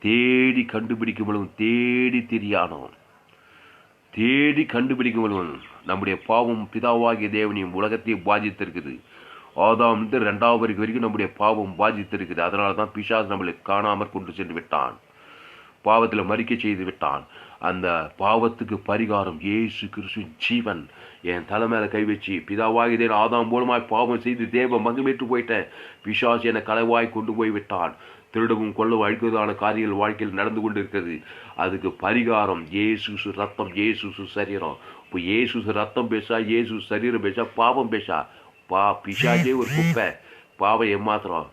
தேடி கண்டுபிடிக்கும் பொழுதும் தேடி தெரியானோம். தேடி கண்டுபிடிக்கும் பொழுதும் நம்முடைய பாவம் பிதாவாகிய தேவனையும் உலகத்தையும் பாதித்திருக்குது. ஆதாம் 2வது வரைக்கும் நம்முடைய பாவம் பாதித்திருக்குது. அதனால தான் பிசாசு நம்மளை காணாமற் கொண்டு சென்று விட்டான், பாவத்தில் மறிக்க செய்து விட்டான். அந்த பாவத்துக்கு பரிகாரம் இயேசு கிறிஸ்து ஜீவன். என் தலை மேலே கை வச்சு, பிதாவாகிதே ஆதாம் மூலமாய் பாவம் செய்து தேவ மகிமேற்று போயிட்டேன், பிசாசு என்னை களவாய் கொண்டு போய் விட்டான், திருடவும் கொள்ளவும் அழிக்கிறதான காரியங்கள் வாழ்க்கையில் நடந்து கொண்டு இருக்கிறது. அதுக்கு பரிகாரம் இயேசு ரத்தம், இயேசு சரீரம். இப்போ இயேசு ரத்தம் பேசா, இயேசு சரீரம் பேசா, பாவம் பேசா. பிசாசே ஒரு குப்பை, பாவம் ஏமாத்திரம்.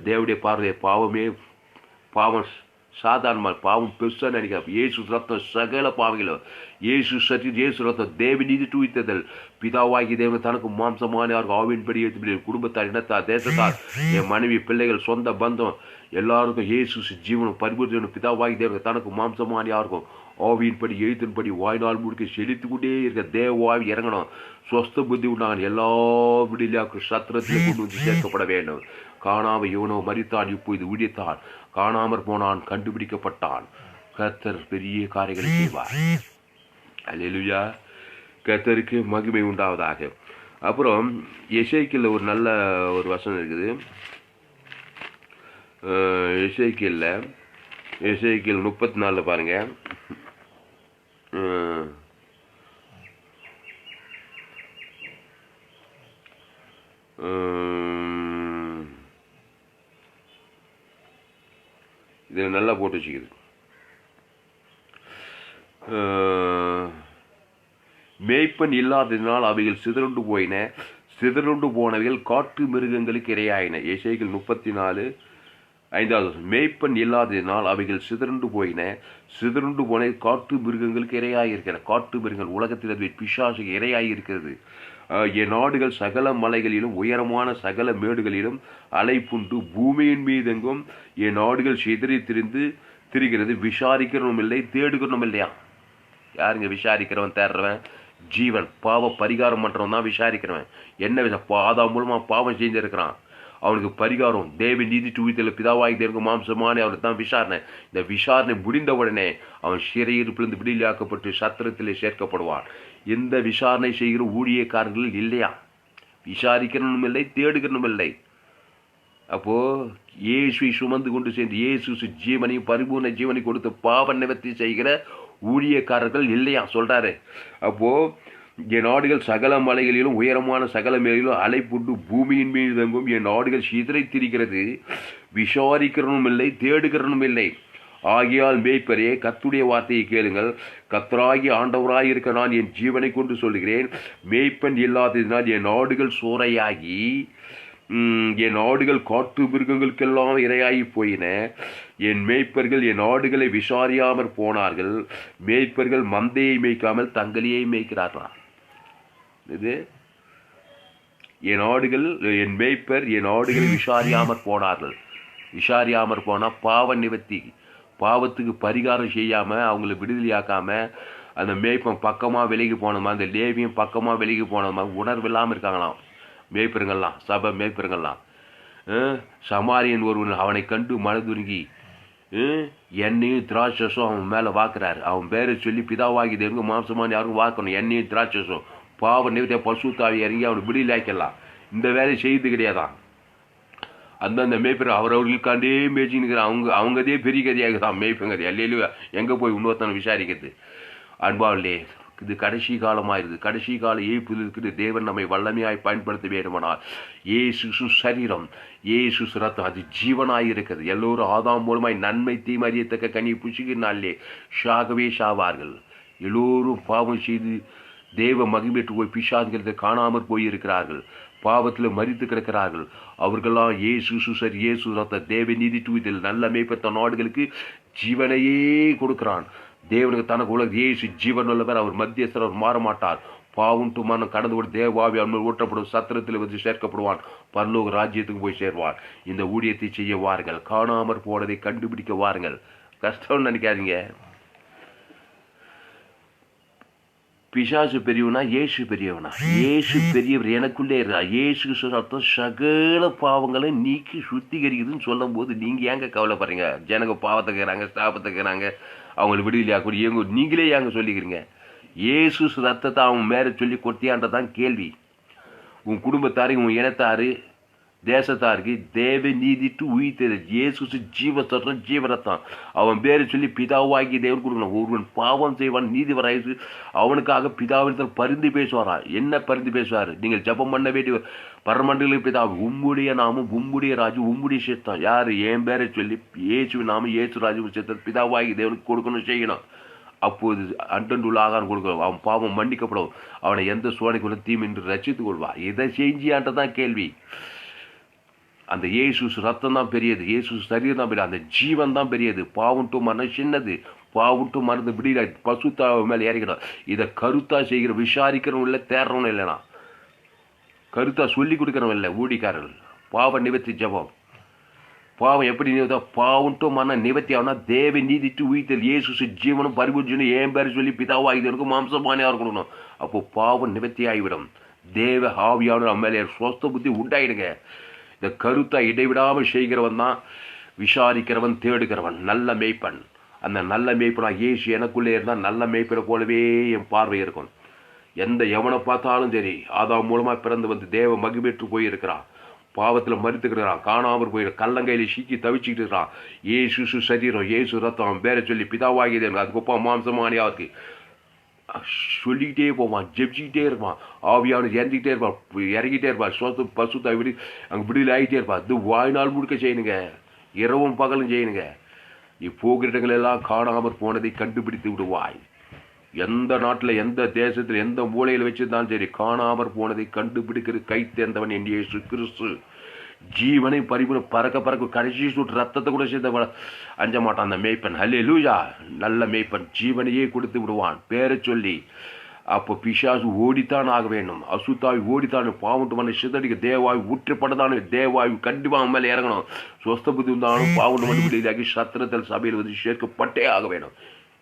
தேவடைய பார்வையை பாவம் சாதாரணமாக பாவம் பெருசாக நினைக்கிறேன். இயேசு ரத்தம் சகல பாவங்களும், இயேசு சரீரம், இயேசு ரத்தம் தேவ நீதி தூய்த்ததல், பிதாவாகி தேவன் தனக்கு மாம்சமான யாருக்கும் ஆவின்படி ஏற்று குடும்பத்தார், இனத்தார், தேசத்தார், என் மனைவி, பிள்ளைகள், சொந்த பந்தம் எல்லாருக்கும் இயேசு ஜீவனும் பரிபூர்ணம், பிதாவாகி தேவன் தனக்கு மாம்சமான யாருக்கும் ஆவியின்படி எழுத்தின்படி வாய்நாள் முழுக்க செலுத்து கொண்டே இருக்க தேவாவி இறங்கணும். சொஸ்த புத்தி உண்டான எல்லா விடிலாக்கும் சத்திரத்தில் கொண்டு வந்து சேர்க்கப்பட வேண்டும். காணாம இவனோ மரித்தான், இப்போது ஊழியத்தான், காணாமற் போனான், கண்டுபிடிக்கப்பட்டான். கர்த்தர் பெரிய காரியங்களை செய்வார். அல்லேலூயா. கர்த்தருக்கு மகிமை உண்டாவதாக. அப்புறம் எசேக்கியேல்ல ஒரு நல்ல ஒரு வசனம் இருக்குது. எசேக்கியேல் 34 பாருங்க. இதில் நல்லா போட்டு வச்சுக்குது. மேய்ப்பன் இல்லாததினால் அவைகள் சிதறுண்டு போயின, சிதறுண்டு போனவைகள் காட்டு மிருகங்களுக்கு இரையாயின. எசேக்கியேல் 34:5. மேய்ப்பன் இல்லாததினால் அவைகள் சிதறுண்டு போயின, சிதறுண்டு போன காட்டு மிருகங்களுக்கு இரையாயிருக்கிற. காட்டு மிருகங்கள் உலகத்தில் அது பிசாசுக்கு இரையாயிருக்கிறது. என் நாடுகள் சகல மலைகளிலும் உயரமான சகல மேடுகளிலும் அலைப்புண்டு பூமியின் மீதெங்கும் என் நாடுகள் சிதறி திரிகிறது. விசாரிக்கிறவனும் இல்லை, தேடுகிறனும் இல்லையா? யாருங்க விசாரிக்கிறவன், தேடுறவன்? ஜீவன் பாவ பரிகாரம் பண்ணுறவன் தான் விசாரிக்கிறவன். என்ன ஆதாம் மூலமாக பாவம் செஞ்சிருக்கிறான், அவனுக்கு பரிகாரம் தேவ நீதி தூய்த்தல், பிதாவாகி தேவனுக்கு மாம்சமான அவனுக்கு தான் விசாரணை. இந்த விசாரணை முடிந்த உடனே அவன் சிறையிருப்பிலிருந்து விடுதலையாக்கப்பட்டு சத்திரத்திலே சேர்க்கப்படுவான். எந்த விசாரணை செய்கிற ஊழியக்காரர்கள் இல்லையா? விசாரிக்கிறனும் இல்லை, தேடுகிறனும் இல்லை. அப்போ இயேசுவை சுமந்து கொண்டு சேர்ந்து இயேசு ஜீவனையும் பரிபூர்ண ஜீவனை கொடுத்து பாவ நிவர்த்தி செய்கிற ஊழியக்காரர்கள் இல்லையா சொல்றாரு. அப்போ என் நாடுகள் சகல மலைகளிலும் உயரமான சகல மேலிலும் அலைப்புண்டு பூமியின் மீது தங்கும் என் நாடுகள் சிதறை திரிகிறது. விசாரிக்கிறனும் இல்லை, தேடுகிறனும் இல்லை. ஆகியால் மேய்ப்பரே, கர்த்தருடைய வார்த்தையை கேளுங்கள். கர்த்தராகி ஆண்டவராய் இருக்க நான் என் ஜீவனை கொண்டு சொல்கிறேன். மேய்ப்பன் இல்லாததினால் என் நாடுகள் சோறையாகி, என் நாடுகள் காட்டு மிருகங்களுக்கெல்லாம் இரையாகி போயின. என் மேய்ப்பர்கள் என் நாடுகளை விசாரியாமற் போனார்கள். மேய்ப்பர்கள் மந்தையை மேய்க்காமல் தங்களையே மேய்க்கிறார்களா? இது என் நாடுகள், என் மேய்ப்பர் என் நாடுகளை விசாரியாமற் போனார்கள். விசாரியாமற் போனால் பாவ நிவர்த்தி, பாவத்துக்கு பரிகாரம் செய்யாமல் அவங்கள விடுதலையாக்காம அந்த மேய்ப்பன் பக்கமாக விலகி போனோமா, அந்த லேவியும் பக்கமாக விலகி போனோமா உணர்வு இல்லாமல் இருக்காங்களாம் மேய்ப்பருங்கள்லாம், சபை மேய்ப்பருங்கள்லாம். சமாரியன் ஒருவன் அவனை கண்டு மனதுருங்கி எண்ணெயும் திராட்சஸும் அவன் மேலே வாக்குறாரு. அவன் பேரை சொல்லி பிதாவாகி தேவனுக்கு மாம்சமான யாருக்கும் வாக்கணும். எண்ணெயும் திராட்சஸும் பாவ நிவர்த்தியை பசுத்தாவி இறங்கி அவனை விடுதலையாக்கலாம். இந்த வேலையை செய்து கிடையாதான். அந்தந்த மேய்ப்பர் அவரவர்களுக்காண்டே மேய்ச்சின்னு அவங்கதே பெரிய கதையாகுதான் மேய்ப்பங்க. அல்லையில எங்கே போய் இன்னொருத்தனை விசாரிக்கிறது? அன்பாவிலே இது கடைசி காலமாயிருது. கடைசி கால ஏய்ப்பில் இருக்கிற தேவன் நம்மை வல்லமையாய் பயன்படுத்த வேண்டுமானால் இயேசு சரீரம், இயேசு ரத்தம் அது ஜீவனாய் இருக்கிறது. எல்லோரும் ஆதாம் மூலமாய் நன்மை தீமை அறியத்தக்க கனி புசிக்கிறனாலே சாகவே சாவார்கள். எல்லோரும் பாவம் செய்து தேவ மகிமையற்று போய் பிசாசுகளை காணாமற் போயிருக்கிறார்கள். பாவத்தில் மரித்து கிடக்கிறார்கள். அவர்களாம் இயேசு ரத்த தேவ நீதி தூய்தல் நல்ல மேய்ப்பட்ட நாடுகளுக்கு ஜீவனையே கொடுக்கிறான். தேவனுக்கு தனக்கு உலக இயேசு ஜீவன் உள்ளவர். அவர் மத்தியஸ்தர், அவர் மாறமாட்டார். பாவுண்டு மனம் கடந்து கூட தேவாவி அவன் ஊற்றப்படும் சத்திரத்தில் வந்து சேர்க்கப்படுவான். பரலோக ராஜ்யத்துக்கு போய் சேர்வான். இந்த ஊழியத்தை செய்ய வாருங்கள். காணாமற் போனதை கண்டுபிடிக்க வாருங்கள். கஷ்டம்னு நினைக்காதீங்க. பிசாசு பெரியவனா, இயேசு பெரியவனா? இயேசு பெரியவர், எனக்குள்ளே இருக்கா. இயேசு ரத்தம் சகல பாவங்களை நீக்கி சுத்திகரிக்குதுன்னு சொல்லும் போது நீங்க ஏங்க கவலைப்படுறீங்க? ஜனங்க பாவத்துக்கிறாங்க, ஸ்தாபத்துக்கிறாங்க, அவங்களை விடுதலையாக்க நீங்களே ஏங்க சொல்லிக்கிறீங்க? இயேசு ரத்தத்தை அவன் மேலே சொல்லி கொடுத்தியான்றதான் கேள்வி. உன் குடும்பத்தாரு, உன் இனத்தாரு, தேசத்தாருக்கு தேவ நீதிட்டு உயிர்த்தது இயேசு ஜீவ சட்டம் ஜீவரத்தான். அவன் பேரை சொல்லி பிதாவாகி தேவன் கொடுக்கணும். ஒருவன் பாவம் செய்வான் நீதிபராயிற்று அவனுக்காக பிதாவிடத்தில் பரிந்து பேசுவாராம். என்ன பரிந்து பேசுவார்? நீங்கள் ஜெபம் பண்ண வேண்டிய பரமண்டல பிதா, உம்முடைய நாமம், உம்முடைய ராஜ்யம், உம்முடைய சித்தம். யார்? என் பேரை சொல்லி இயேசு நாமம், இயேசு ராஜ்யம் சித்தம் பிதாவாகி தேவனுக்கு கொடுக்கணும், செய்யணும். அப்போது அன்றன்றுள்ள ஆகாரம் கொடுக்கணும். அவன் பாவம் மன்னிக்கப்படும். அவனை எந்த சோதனைக்குள்ள தீமின்றி ரசித்துக் கொள்வார். இதை செஞ்சியான்றதான் கேள்வி. அந்த இயேசு ரத்தம் தான் பெரியது, இயேசு சரீரம் தான் பெரியது, அந்த ஜீவன் தான் பெரியது. பாவம் டு மரணம் சின்னது, பாவம் டு மருந்து விடியல பசுத்தா மேலே இறங்கிடும். இதை கருத்தா செய்கிற விசாரிக்கிறவன் இல்லை, தேடுறவனும் இல்லைனா, கருத்தா சொல்லி கொடுக்குறவன் இல்லை. ஊழிக்காரர்கள் பாவ நிவர்த்தி ஜெபம். பாவம் எப்படி நிவர்த்தி? பாவம் டு மரணம் நிவர்த்தி ஆகுனா தேவ நீதிட்டு உயிர்த்தல் இயேசு ஜீவனும் பரிபூர்ணம் என் பேர் சொல்லி பிதாவாகிதனுக்கு மாம்சமானியாக கொடுக்கணும். அப்போ பாவம் நிவர்த்தி ஆகிவிடும். தேவ ஆவியான மேலே சொஸ்த புத்தி உண்டாயிடுங்க. இந்த கருத்தை இடைவிடாமல் செய்கிறவன் தான் விசாரிக்கிறவன், தேடுகிறவன், நல்ல மேய்ப்பன். அந்த நல்ல மேய்ப்பனா இயேசு எனக்குள்ளே இருந்தால் நல்ல மேய்ப்பனை போலவே என் பார்வை இருக்கும். எந்த எவனை பார்த்தாலும் சரி, ஆதாம் மூலமாக பிறந்து வந்து தேவ மகிழ்பெற்று போயிருக்கிறான், பாவத்தில் மறுத்துக்கிறான், காணாமல் போயிரு, கள்ளங்கையில் சிக்கி தவிச்சுக்கிட்டு இருக்கிறான். இயேசு சரீரம், இயேசு ரத்தம் பேரை சொல்லி பிதாவாகியது அதுக்கப்புறம் மாம்சமானியாவுக்கு சொல்லிக்கிட்டே போவான், ஜெபிச்சுக்கிட்டே இருப்பான். ஆவியான இறங்கிக்கிட்டே இருப்பான், இறங்கிட்டே இருப்பான். சொத்து பசுத்தை விடு அங்கே விடுதலை ஆகிட்டே இருப்பான். இது வாழ்நாள் முழுக்க செய்யணுங்க, இரவும் பகலும் செய்யணுங்க. இப்போகிற இடங்களெல்லாம் காணாமற் போனதை கண்டுபிடித்து விடுவாய். எந்த நாட்டில், எந்த தேசத்தில், எந்த மூலையில் வச்சிருந்தாலும் சரி, காணாமற் போனதை கண்டுபிடிக்கிற கை தேர்ந்தவன் என் இயேசு கிறிஸ்து. ஜீவனை பறிப்பு பறக்க கடைசி சுட்டு ரத்தத்தை கூட சேர்ந்த அஞ்ச மாட்டான் அந்த மேய்ப்பன். ஹல்லேலூயா. நல்ல மேய்ப்பன் ஜீவனையே கொடுத்து விடுவான் பேரை சொல்லி. அப்போ பிசாசு ஓடித்தான் ஆக வேண்டும், அசுத்தாவி ஓடித்தான், பாவம் மண்ணை சிதடிக்க தேவாயு ஊற்றப்படத்தானே, தேவாயு கண்டிப்பாக மேலே இறங்கணும். சொஸ்த புத்தி இருந்தாலும் பாவம் மண்ணு விடுதலாக்கி சத்திரத்தில் சபையில் வந்து சேர்க்கப்பட்டே ஆக வேண்டும்.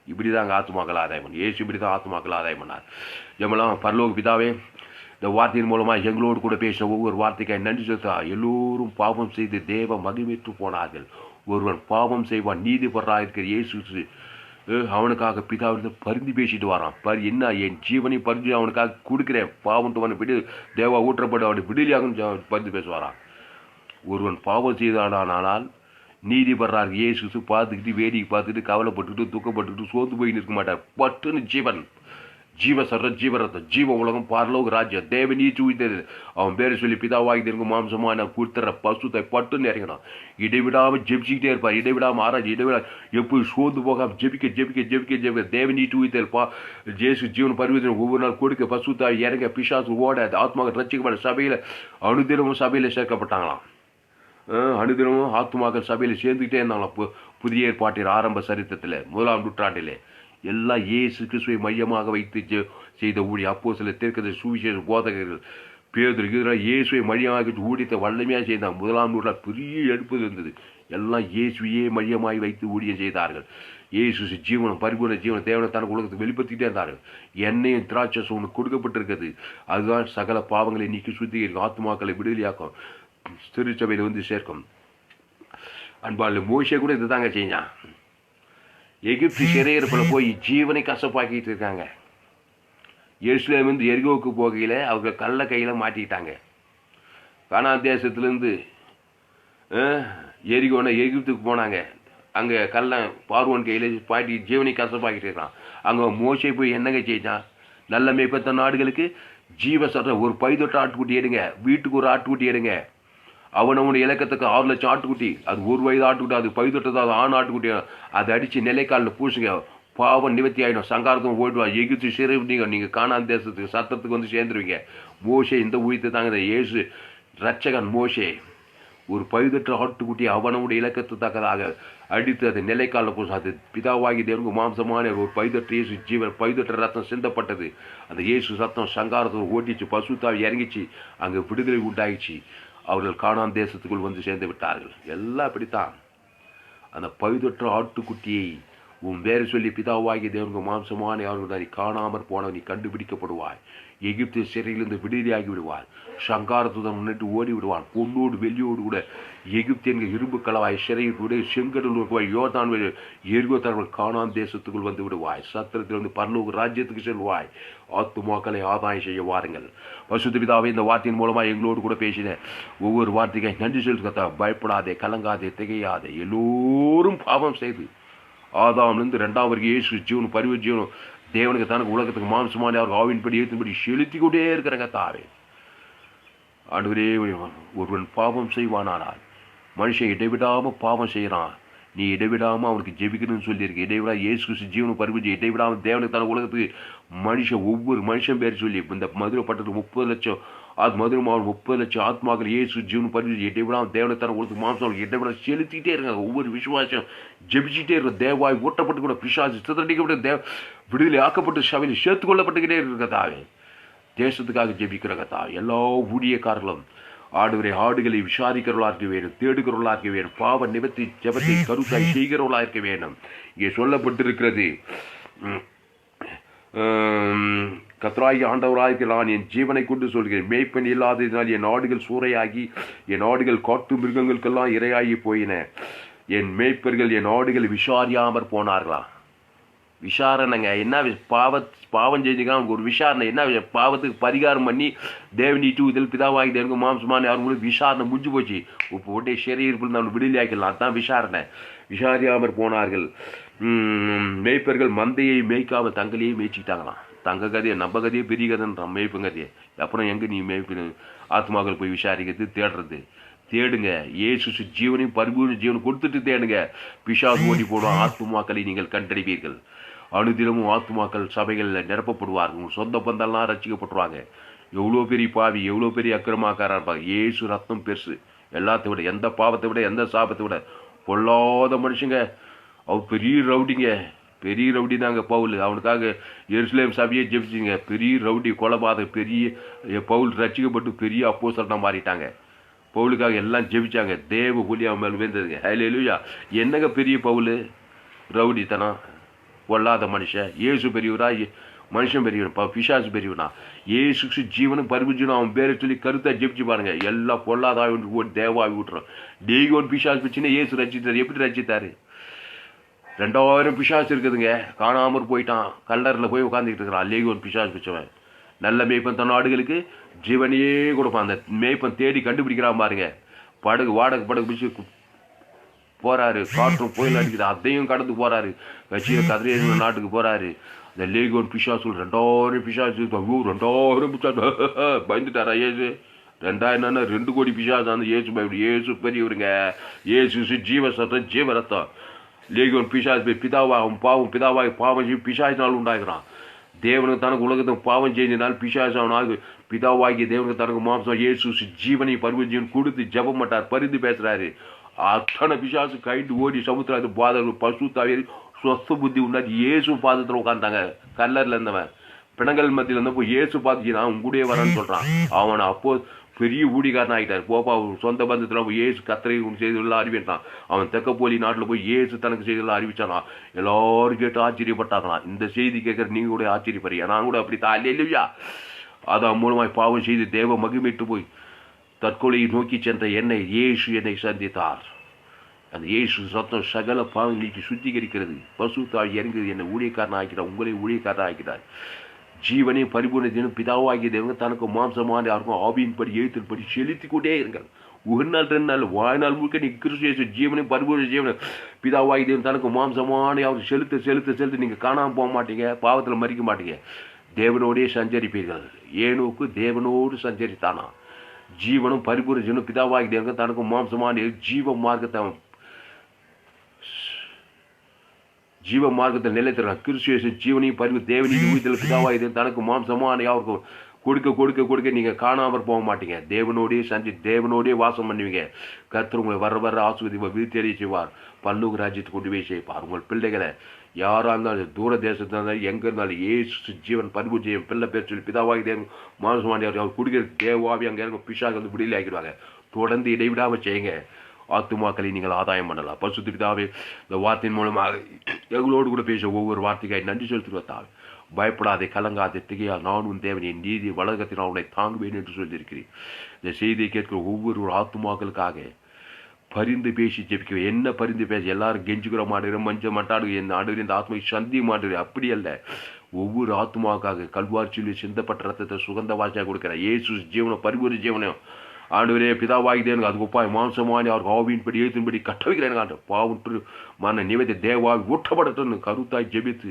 இப்படி தாங்க ஆத்மாக்கள் ஆதாயம் பண்ணி ஏசு இப்படி தான் ஆத்மாக்கள் ஆதாயம் பண்ணார். எம்மெல்லாம் பரலோக பிதாவே, இந்த வார்த்தையின் மூலமாக எங்களோடு கூட பேசின ஒவ்வொரு வார்த்தைக்காய் நன்றி செலுத்தா. எல்லோரும் பாவம் செய்து தேவ மகிமையற்று போனார்கள். ஒருவன் பாவம் செய்வான் நீதிபராக இருக்கிற இயேசு அவனுக்காக பிதாவிலிருந்து பரிந்து பேசிட்டு வரான். என்ன என் ஜீவனை பரிந்து அவனுக்காக கொடுக்குறேன், பாவம் விடு தேவா ஊற்றப்பட்டு அவனை விடுதலையாக பரிந்து பேசுவாரான். ஒருவன் பாவம் செய்தானால் நீதிபராக இயேசு பார்த்துக்கிட்டு வேடிக்கை பார்த்துக்கிட்டு கவலைப்பட்டுக்கிட்டு துக்கப்பட்டுக்கிட்டு சோர்ந்து போய் நிற்க மாட்டார். பட்டுன்னு ஜீவன், ஜீவ சர்ற ஜீவரத்தம், ஜீவ உலகம், பார்லோக ராஜ்யம், தேவ நீச்சு உயிர்த்தது அவன் பேரை சொல்லி பிதாவாகி இருக்கும் மாம்சமான கொடுத்துற பசுத்தை பட்டுன்னு இறங்கினான். இடைவிடாமல் ஜெபிச்சுக்கிட்டே இருப்பார், இடைவிடாமல் ஆராய்ச்சி, இடைவிடா எப்போது சோர்ந்து போகாமல் ஜெபிக்க ஜெபிக்க ஜெபிக்க ஜெபிக்க தேவ நீட்டு உயிர்த்தல் ஜேசு ஜீவன் பரிவர்த்தனை ஒவ்வொரு நாள் கொடுக்க பசுத்தாய் இறங்க பிசாசு ஓட ஆத்மாக்கள் ரசிக்கப்பட்ட சபையில் அனுதினமும் சபையில் சேர்க்கப்பட்டாங்களாம். அனுதினமும் ஆத்மாக்கள் சபையில் சேர்ந்துக்கிட்டே இருந்தாங்களாம். புதிய ஏற்பாட்டின் ஆரம்ப சரித்திரத்தில் 1ஆம் நூற்றாண்டிலே எல்லாம் இயேசு கிறிஸ்துவை மையமாக வைத்து செய்த ஊழிய அப்போஸ்தலர், தீர்க்கதரிசி, சுவிசேஷ போதகர்கள், பேதுரு இதெல்லாம் இயேசுவை மையமாக ஊழியத்தை வல்லமையாக செய்தாங்க. 1ஆம் நூற்றாண்டு பெரிய எடுப்பு இருந்தது. எல்லாம் இயேசுவையே மையமாய் வைத்து ஊழியம் செய்தார்கள். இயேசு ஜீவனம், பரிபூர்ண ஜீவனம், தேவனை தனக்கு உலகத்தை வெளிப்படுத்திக்கிட்டே இருந்தார்கள். எண்ணெயும் திராட்சை ஒன்று கொடுக்கப்பட்டிருக்கிறது. அதுதான் சகல பாவங்களை நீக்கி சுத்திகரிக்கும், ஆத்மாக்களை விடுதலையாக்கும், திருச்சபையில் வந்து சேர்க்கும். அன்பால் மோசே கூட இது தாங்க செஞ்சான். எகிப்து சிறையிருப்பில் போய் ஜீவனை கசப்பாக்கிட்டு இருக்காங்க. எருசலேமிலிருந்து எரிகோவுக்கு போகையில் அவங்க கள்ள கையில் மாட்டிக்கிட்டாங்க. கானான் தேசத்துலேருந்து எரிகோனை எகிப்துக்கு போனாங்க. அங்கே கள்ள பார்வோன் கையில் பாட்டி ஜீவனை கசப்பாக்கிட்டு இருக்கான். அங்கே மோசே போய் என்னங்க செய்தான்? நல்ல மேய்ப்பத்த நாடுகளுக்கு ஜீவ சொல்ற ஒரு பைதொட்ட ஆட்டுக்குட்டி எடுங்க, வீட்டுக்கு ஒரு ஆட்டுக்குட்டி எடுங்க. அவனவனுடைய இலக்கத்துக்கு 6 லட்சம் ஆட்டுக்குட்டி, அது 1 வயது ஆட்டுக்குட்டி, அது பைதொட்டதாவது ஆண் ஆட்டுக்குட்டி, அதை அடித்து நிலைக்காலில் பூசுங்க, பாவம் நிவர்த்தி ஆகிடும், சங்காரத்தும் ஓடுவா. எகிப்து சிறை நீங்கள் கானான் தேசத்துக்கு சத்தத்துக்கு வந்து சேர்ந்துருவீங்க. மோசே இந்த உயிர்த்து தாங்க இயேசு ரட்சகன். மோசே ஒரு பைதொற்ற ஆட்டுக்குட்டி அவனவுடைய இலக்கத்து தக்கதாக அடித்து அதை நிலைக்காலில் பூசும். அது பிதாவாகி தேவனுக்கு மாம்சமான ஒரு பைதொற்ற இயேசு ஜீவன், பைதொற்ற ரத்தம் சிந்தப்பட்டது. அந்த இயேசு சத்தம் சங்காரத்தை ஓட்டிச்சு, பசுத்தாவி இறங்கிச்சு, அங்கே விடுதலை உண்டாயிடுச்சு. அவர்கள் கானான் தேசத்துக்குள் வந்து சேர்ந்து விட்டார்கள். எல்லாம் அப்படித்தான். அந்த பழுதொற்ற ஆட்டுக்குட்டியை உன் பேரை சொல்லி பிதாவாகிய தேவனுக்கு மாம்சமான யாரும் நீ காணாமற் போனவன் நீ கண்டுபிடிக்கப்படுவாய். எகிப்து சிறையிலிருந்து விடுதலையாகி விடுவார். சங்காரத்துடன் முன்னிட்டு ஓடி விடுவான். பொன்னோடு வெள்ளியோடு கூட எகிப்து என்கிற இரும்பு கலவாய் சிறையில் விட செங்கடல் யோர்தான் எரிகோத்தார்கள் கானான் தேசத்துக்குள் வந்து விடுவாய். சத்திரத்திலிருந்து பரலோக ராஜ்யத்துக்கு செல்வாய். ஆத்துமாக்களை ஆதாயம் செய்ய வாருங்கள். பரிசுத்த பிதாவே, இந்த வார்த்தையின் மூலமா எங்களோடு கூட பேசின ஒவ்வொரு வார்த்தைக்கு நன்றி செலுத்த. பயப்படாதே, கலங்காதே, திகையாதே. எல்லோரும் பாவம் செய்து ஆதாமிலிருந்து 2ஆம் வரைக்கும் இயேசு ஜீவனும் பரிவு ஜீவனும் தேவனுக்கு தனக்கு உலகத்துக்கு மாம்சமான அவருக்கு ஆவின்படி ஏற்றின்படி செலுத்தி கொண்டே இருக்கிறங்க தாவே. ஆண்டவரே, ஒருவன் பாவம் செய்வானானால் மனுஷன் இடைவிடாம பாவம் செய்யறான். நீ இடைவிடாம அவனுக்கு ஜெபிக்கணும்னு சொல்லியிருக்கு. இடைவிடா இயேசு ஜீவனும் பரிவு இடைவிடாம தேவனுக்கு தனக்கு உலகத்துக்கு ஒவ்வொரு மனுஷன் பேர் சொல்லி இந்த மதுரை பட்டத்துக்கு 30 லட்சம் மதுரை மாவட்டம் 30 லட்சம் ஆத்மாக்கள் இயேசு ஜீவன் பரிவு இடைவிடாம தேவனுக்கு தனக்கு உலகத்துக்கு மாம்சம் இடைவிடா செலுத்திட்டே இருக்காங்க. ஒவ்வொரு விசுவாசம் ஜெபிச்சுட்டே இருக்க. தேவாய் ஊட்டப்பட்டு கூட பிசாசு சிதறடிக்கப்பட்டு விடுதலை ஆக்கப்பட்டு சபையில் சேர்த்து கொள்ளப்பட்டுக்கிட்டே இருக்கிற தாவே. தேசத்துக்காக ஜெபிக்கிற தாவே. எல்லா ஊழியக்காரர்களும் ஆடுவரை ஆடுகளை விசாரிக்கிறவர்களா இருக்க வேண்டும், தேடுகிறவர்களா இருக்க வேண்டும், பாவ நிவர்த்தி ஜெபத்தை கருத்தாய் செய்கிறவர்களா இருக்க வேண்டும். இங்கே சொல்லப்பட்டிருக்கிறது, கர்த்தராகிய ஆண்டவராக நான் என் ஜீவனை கொண்டு சொல்கிறேன், மேய்ப்பன் இல்லாததினால் என் ஆடுகள் சூறையாகி என் ஆடுகள் காட்டு மிருகங்களுக்கெல்லாம் இரையாகி போயின. என் மேய்ப்பர்கள் என் ஆடுகள் விசாரியாமற் போனார்களாம். விசாரணைங்க. என்ன பாவம் செஞ்சுக்கலாம் ஒரு விசாரணை. என்ன பாவத்துக்கு பரிகாரம் பண்ணி தேவனிட்டு இதில் பிதாவாகி தேவனுக்கு மாம்சமான அவங்களுக்கு விசாரணை முடிஞ்சு போச்சு. இப்போ ஒட்டே சரீரத்தில் நம்ம விடுதலை ஆக்கலாம். அதுதான் விசாரணை. விசாரியாமற் போனார்கள். மேய்ப்பர்கள் மந்தையை மேய்க்காமல் தங்களையே மேய்ச்சிக்கிட்டாங்களாம். தங்க கதையை நம்ம கதையே பெரிய கதைன்றான் மேய்ப்பு கதையை. அப்புறம் எங்கே நீ மேய்ப்பு ஆத்மாக்கள் போய் விசாரிக்கிறது தேடுறது? தேடுங்க. இயேசு ஜீவனையும் பரிபூர்ண ஜீவனை கொடுத்துட்டு தேடுங்க. பிசாசு ஓடி போடும் ஆத்மாக்களை நீங்கள் கண்டறிவீர்கள். அனுதினமும் ஆத்மாக்கள் சபைகளில் நிரப்பப்படுவார்கள். உங்கள் சொந்த பந்தெல்லாம் ரசிக்கப்பட்டுருவாங்க. எவ்வளோ பெரிய பாவி, எவ்வளோ பெரிய அக்கிரமாக்காரா இருப்பாங்க. இயேசு ரத்தம் பெருசு. எல்லாத்தை விட, எந்த பாவத்தை விட, எந்த சாபத்தை விட. பொல்லாத மனுஷங்க. அவர் பெரிய ரவுடிங்க. பெரிய ரவுடி தாங்க பவுல். அவனுக்காக எருசலேம் சபையை ஜெபிச்சுங்க. பெரிய ரவுடி, கொலைபாதக. பெரிய பவுல் ரசிக்கப்பட்டு பெரிய அப்போஸ்தலனா மாறிட்டாங்க. பவுலுக்காக எல்லாம் ஜெபிச்சாங்க. தேவ ஒளி அவன் மேல் விழுந்ததுங்க. ஹல்லேலூயா. என்னங்க பெரிய பவுல் ரவுடித்தனம், பொல்லாத மனுஷன். இயேசு பெரியவரா? மனுஷன் பெரியவனா? பிசாசு பெரியவனா? இயேசு ஜீவனும் பரிபூரணம் அவன் பேரை சொல்லி கருத்தா ஜெபிச்சு பாருங்க. எல்லாம் பொல்லாதாவி தேவாவி விட்டுறோம். டெய்கோன் பிசாசு பிச்சுன்னா இயேசு ரசித்தார். எப்படி ரசித்தாரு? 2000 பிசாசு இருக்குதுங்க. காணாமற் போயிட்டான். கல்லறில் போய் உட்காந்துக்கிட்டு இருக்கிறான். லேகோன் பிசாசு பிச்சவன். நல்ல மேய்ப்பன் தன் ஆடுகளுக்கு ஜீவனையே கொடுப்பான். அந்த மேய்ப்பன் தேடி கண்டுபிடிக்கிறான் பாருங்க. படகு வாடகை படகு பிடிச்சி போறாரு. காற்றும் புயல் அடிக்குது, அதையும் கடந்து போறாரு. கட்சியில கதிரே நாட்டுக்கு போறாரு. இந்த லேகோன் பிசாசு 2000 பிசாசு 2000 பிசாசு பயந்துட்டாரா ஏசு? 2000 2 கோடி பிசாசு அந்த ஏசு பயப்படு. ஏசு பெரியவருங்க. ஏசு ஜீவ சத்தம், ஜீவ ரத்தம். லேகோன் பிசாசு பிதாவாகும் பாவம், பிதாவாகி பாவம் செய்யும் பிசாசினால் உண்டாகிறான். தேவனுக்கு தனக்கு உலகத்துக்கு பாவம் செஞ்சினால் பிசாசானாக பிதாவாகிய தேவனுக்கு தனக்கு மாம்சம் இயேசு ஜீவனை பருவ ஜீவன் கொடுத்து ஜபம் மாட்டார், பரிந்து பேசுறாரு. அத்தனை பிசாசு கைட்டு ஓடி சமுத்திர பாதர்கள் பசு தவிர சொஸ்த புத்தி உண்டாச்சு. இயேசு பாதத்தில் உட்காந்துட்டாங்க. கல்லரில் இருந்தவன் பிணங்கள் மத்தியில் இருந்தப்போ இயேசு பார்த்துச்சு நான் உங்களுடைய வரேன்னு சொல்றான். அவனை அப்போ பெரிய ஊடிக்காரன் ஆகிட்டார். போப்பா சொந்த பந்தத்தில் இயேசு கத்தரை செய்தெல்லாம் அறிவிட்டான். அவன் தெக்கப்போலி நாட்டில் போய் இயேசு தனக்கு செய்தெல்லாம் அறிவிச்சானா. எல்லாரும் கேட்டு ஆச்சரியப்பட்டாங்களாம். இந்த செய்தி கேட்கற நீங்க கூட ஆச்சரியப்படுறீங்க. நான் கூட அப்படி தான் இல்லையா? அதான் மூலமாய் பாவம் செய்து தேவ மகிமைட்டு போய் தற்கொலையை நோக்கி சென்ற என்னை இயேசு என்னை சந்தித்தார். அந்த இயேசு சத்தம் சகல பாவம் நீக்கி சுத்திகரிக்கிறது. பசு தாழ் இறங்குது. என்னை ஊழியக்காரன் ஆக்கிறார். உங்களை ஊழியக்காரன் ஆக்கிறார். ஜீவனையும் பரிபூர்ணத்தையும் பிதாவாகிய தேவங்க தனக்கு மாம்சமான யாருக்கும் ஆவியின்படி எழுத்தின்படி செலுத்தி கொண்டே இருங்கள். ஒரு நாள் 2 நாள் வாழ்நாள் முழுக்க நீ கிறிஸ்து ஜீவனையும் பரிபூர்ண ஜீவனை பிதாவாகிய தேவன் தனக்கு மாம்சமான யாரும் செலுத்த செலுத்த செலுத்த நீங்கள் காணாமல் போக மாட்டீங்க. பாவத்தில் மறிக்க மாட்டீங்க. தேவனோடே சஞ்சரிப்பீர்கள். ஏனோக்கு தேவனோடு சஞ்சரித்தானா. ஜீவனும் பரிபூர்ண ஜீவனும் பிதாவாகிய தேவங்க தனக்கு மாம்சமான ஜீவ மார்க்கத்தை நிலைத்திறான். கிறிஸ்து ஜீவனையும் பரிவு தேவனையும் ஊழியத்தில் பிதாவாகிய தனக்கு மாம்சமான யாருக்கும் கொடுக்க கொடுக்க கொடுக்க நீங்கள் காணாமற் போக மாட்டீங்க. தேவனோடே தேவனோடே வாசம் பண்ணுவீங்க. கர்த்தர் உங்களை வர வர ஆசீர்வதிப்பார், விருத்தி செய்வார், பரலோக ராஜ்யத்தை கொண்டு போய் செய்வார். உங்கள் பிள்ளைகளை யாராக இருந்தாலும் தூர தேசத்தில் இருந்தாலும் எங்கே இருந்தாலும் இயேசு ஜீவன் பரிபூர்ண ஜீவன் பிள்ளை பேர் சொல்லி பிதாவாகி தேவன் மாம்சமான அவர் குடிக்கிற தேவாவி அங்கே இருக்க பிசாசு வந்து விடுதலை ஆக்கிடுவாங்க. தொடர்ந்து இடைவிடாமல் செய்யுங்க. ஆத்துமாக்களை நீங்கள் ஆதாயம் பண்ணலாம். பரிசுத்த பிதாவே, இந்த வார்த்தையின் மூலமாக எங்களோடு கூட பேச ஒவ்வொரு வார்த்தைக்காய் நன்றி செலுத்துவதாவே. பயப்படாதே, கலங்காதே, திகையால் நான் உன் தேவன், என் நீதி வலகத்தினால் உன்னை தாங்குவேன் என்று சொல்லியிருக்கிறேன். இந்த செய்தியை கேட்கிற ஒவ்வொரு ஆத்துமாக்களுக்காக பரிந்து பேசி ஜெபிக்க. என்ன பரிந்து பேச எல்லாரும் கெஞ்சுக்கிற மாட்டேங்கிற மஞ்ச மாட்டாடு என் ஆடுகிற இந்த ஆத்மாவை சந்தி மாட்டேங்குது. அப்படி அல்ல, ஒவ்வொரு ஆத்மாவுக்காக கல்வாரி சொல்லி சிந்தப்பட்ட ரத்தத்தை சுகந்த வாசியாக கொடுக்குறேன். இயேசு ஜீவனம் பரிபூர்ண ஜீவனம் ஆண்டவரே பிதாவாகிதேனுங்க அது ஒப்பாய் மாம்சமானி அவர் ஆவியின்படி எழுத்தின்படி கட்டவைக்கிறேன் ஆண்டு பாவுற்று மன நிவேத தேவாவி ஊட்டப்படட்டுன்னு கருத்தாய் ஜெபித்து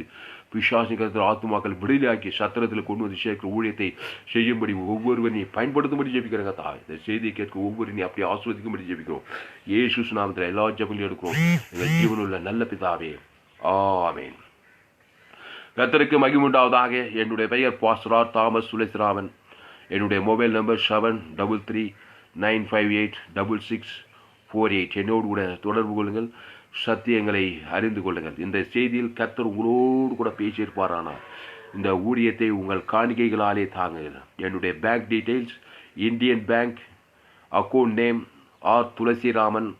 பிசாசிக்கிறதுல ஆத்துமாக்கள் விடுதலையாக்கி சத்திரத்தில் கொண்டு வந்து சேர்க்கிற ஊழியத்தை செய்யும்படி ஒவ்வொருவரையும் பயன்படுத்தும்படி ஜெபிக்கிறேங்க தாய். இந்த செய்தியை கேட்க ஒவ்வொருவரையும் அப்படியே ஆஸ்வதிக்கும்படி ஜெபிக்கிறோம். இயேசு நாமத்தில் எல்லா ஜெபங்களையும் எடுக்கிறோம் எங்கள் ஜீவனுள்ள நல்ல பிதாவே, ஆமென். கர்த்தருக்கு மகிமை உண்டாவதாக. என்னுடைய பெயர் பாஸ்டர் தாமஸ் துளசிராமன். என்னுடைய மொபைல் நம்பர் 7339586648. என்னோடு கூட தொடர்பு கொள்ளுங்கள், சத்தியங்களை அறிந்து கொள்ளுங்கள். இந்த செய்தியில் கர்த்தர் உங்களோடு கூட பேசியிருப்பாரானால் இந்த ஊழியத்தை உங்கள் காணிக்கைகளாலே தாங்குங்கள். என்னுடைய bank details: Indian Bank, account name R Thulasiraman,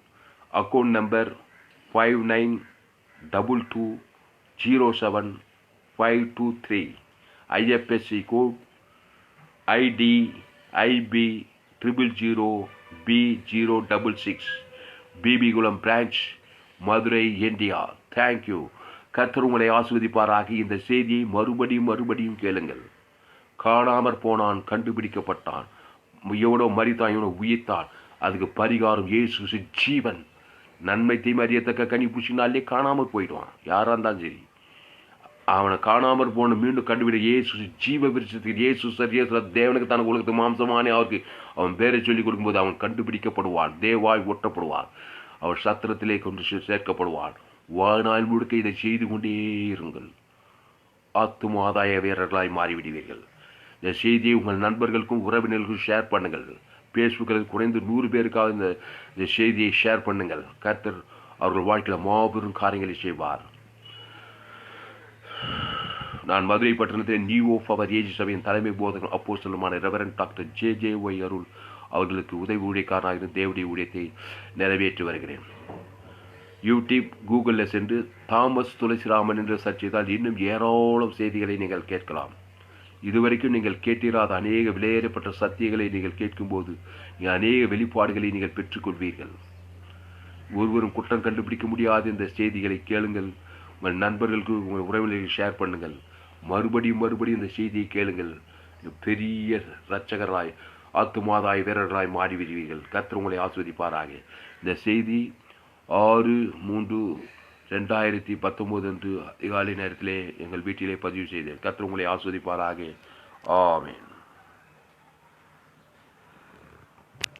account number 5922075523, IFSC code ID IB 000B066, Bibikulam branch, Madurai, India. Thank you. கர்த்தர் உங்களை ஆசீர்வதிப்பாராக. இந்த செய்தியை மறுபடியும் கேளுங்கள். காணாமற் போனான், கண்டுபிடிக்கப்பட்டான். எவனோ மரித்தான், எவனோ உயிர்த்தான். அதுக்கு பரிகாரம் இயேசு ஜீவன். நன்மை தீமை அறியத்தக்க கனி பூசினாலே காணாமல் போயிடுவான். யாரா இருந்தாலும் சரி, அவனை காணாமற் போன மீண்டும் கண்டுபிடி. இயேசு ஜீவ விருட்சத்துக்கு இயேசு தேவனுக்கு தனக்கு உலகத்து மாம்சமானே அவருக்கு அவன் பேரை சொல்லிக் கொடுக்கும்போது அவன் கண்டுபிடிக்கப்படுவான், தேவாய் ஒட்டப்படுவான், அவன் சத்திரத்திலே கொண்டு சேர்க்கப்படுவான். வாழ்நாள் முழுக்க இதை செய்து கொண்டே இருங்கள். ஆத்தும ஆதாய வீரர்களாய் மாறிவிடுவீர்கள். இந்த செய்தியை உங்கள் நண்பர்களுக்கும் உறவினர்களுக்கும் ஷேர் பண்ணுங்கள். ஃபேஸ்புக்கில் குறைந்து 100 பேருக்காக இந்த செய்தியை ஷேர் பண்ணுங்கள். கர்த்தர் அவர்கள் வாழ்க்கையில் மாபெரும் காரியங்களை செய்வார். நான் மதுரை பட்டணத்தில் நியூ ஆஃப் அவர் ஏஜ் சபையின் தலைமை போதகர் அப்போஸ்தலருமான ரெவரண்ட் டாக்டர் JJY அருள் அவர்களுக்கு உதவி ஊழியக்காரனாக இருந்து தேவனுடைய ஊழியத்தை நிறைவேற்றி வருகிறேன். யூடியூப், கூகுளில் சென்று தாமஸ் துளசிராமன் என்று சர்ச் செய்தால் இன்னும் ஏராளம் செய்திகளை நீங்கள் கேட்கலாம். இதுவரைக்கும் நீங்கள் கேட்டிராத அநேக விலையேறப்பட்ட சத்தியங்களை நீங்கள் கேட்கும்போது அநேக வெளிப்பாடுகளை நீங்கள் பெற்றுக்கொள்வீர்கள். ஒருவரும் குற்றம் கண்டுபிடிக்க முடியாத இந்த செய்திகளை கேளுங்கள். உங்கள் நண்பர்களுக்கு, உங்கள் உறவினர்களுக்கு ஷேர் பண்ணுங்கள். மறுபடியும் இந்த செய்தியை கேளுங்கள். பெரிய இரட்சகராய் ஆத்துமாதாய் வீரர்களாய் மாறிவிடுவீர்கள். கர்த்தர் உங்களை ஆசீர்வதிப்பாராக. இந்த செய்தி 6/3/2019 அன்று அதிகாலை நேரத்திலே எங்கள் வீட்டிலே பதிவு செய்தேன். கர்த்தர் உங்களை ஆசீர்வதிப்பாராக. ஆமென்.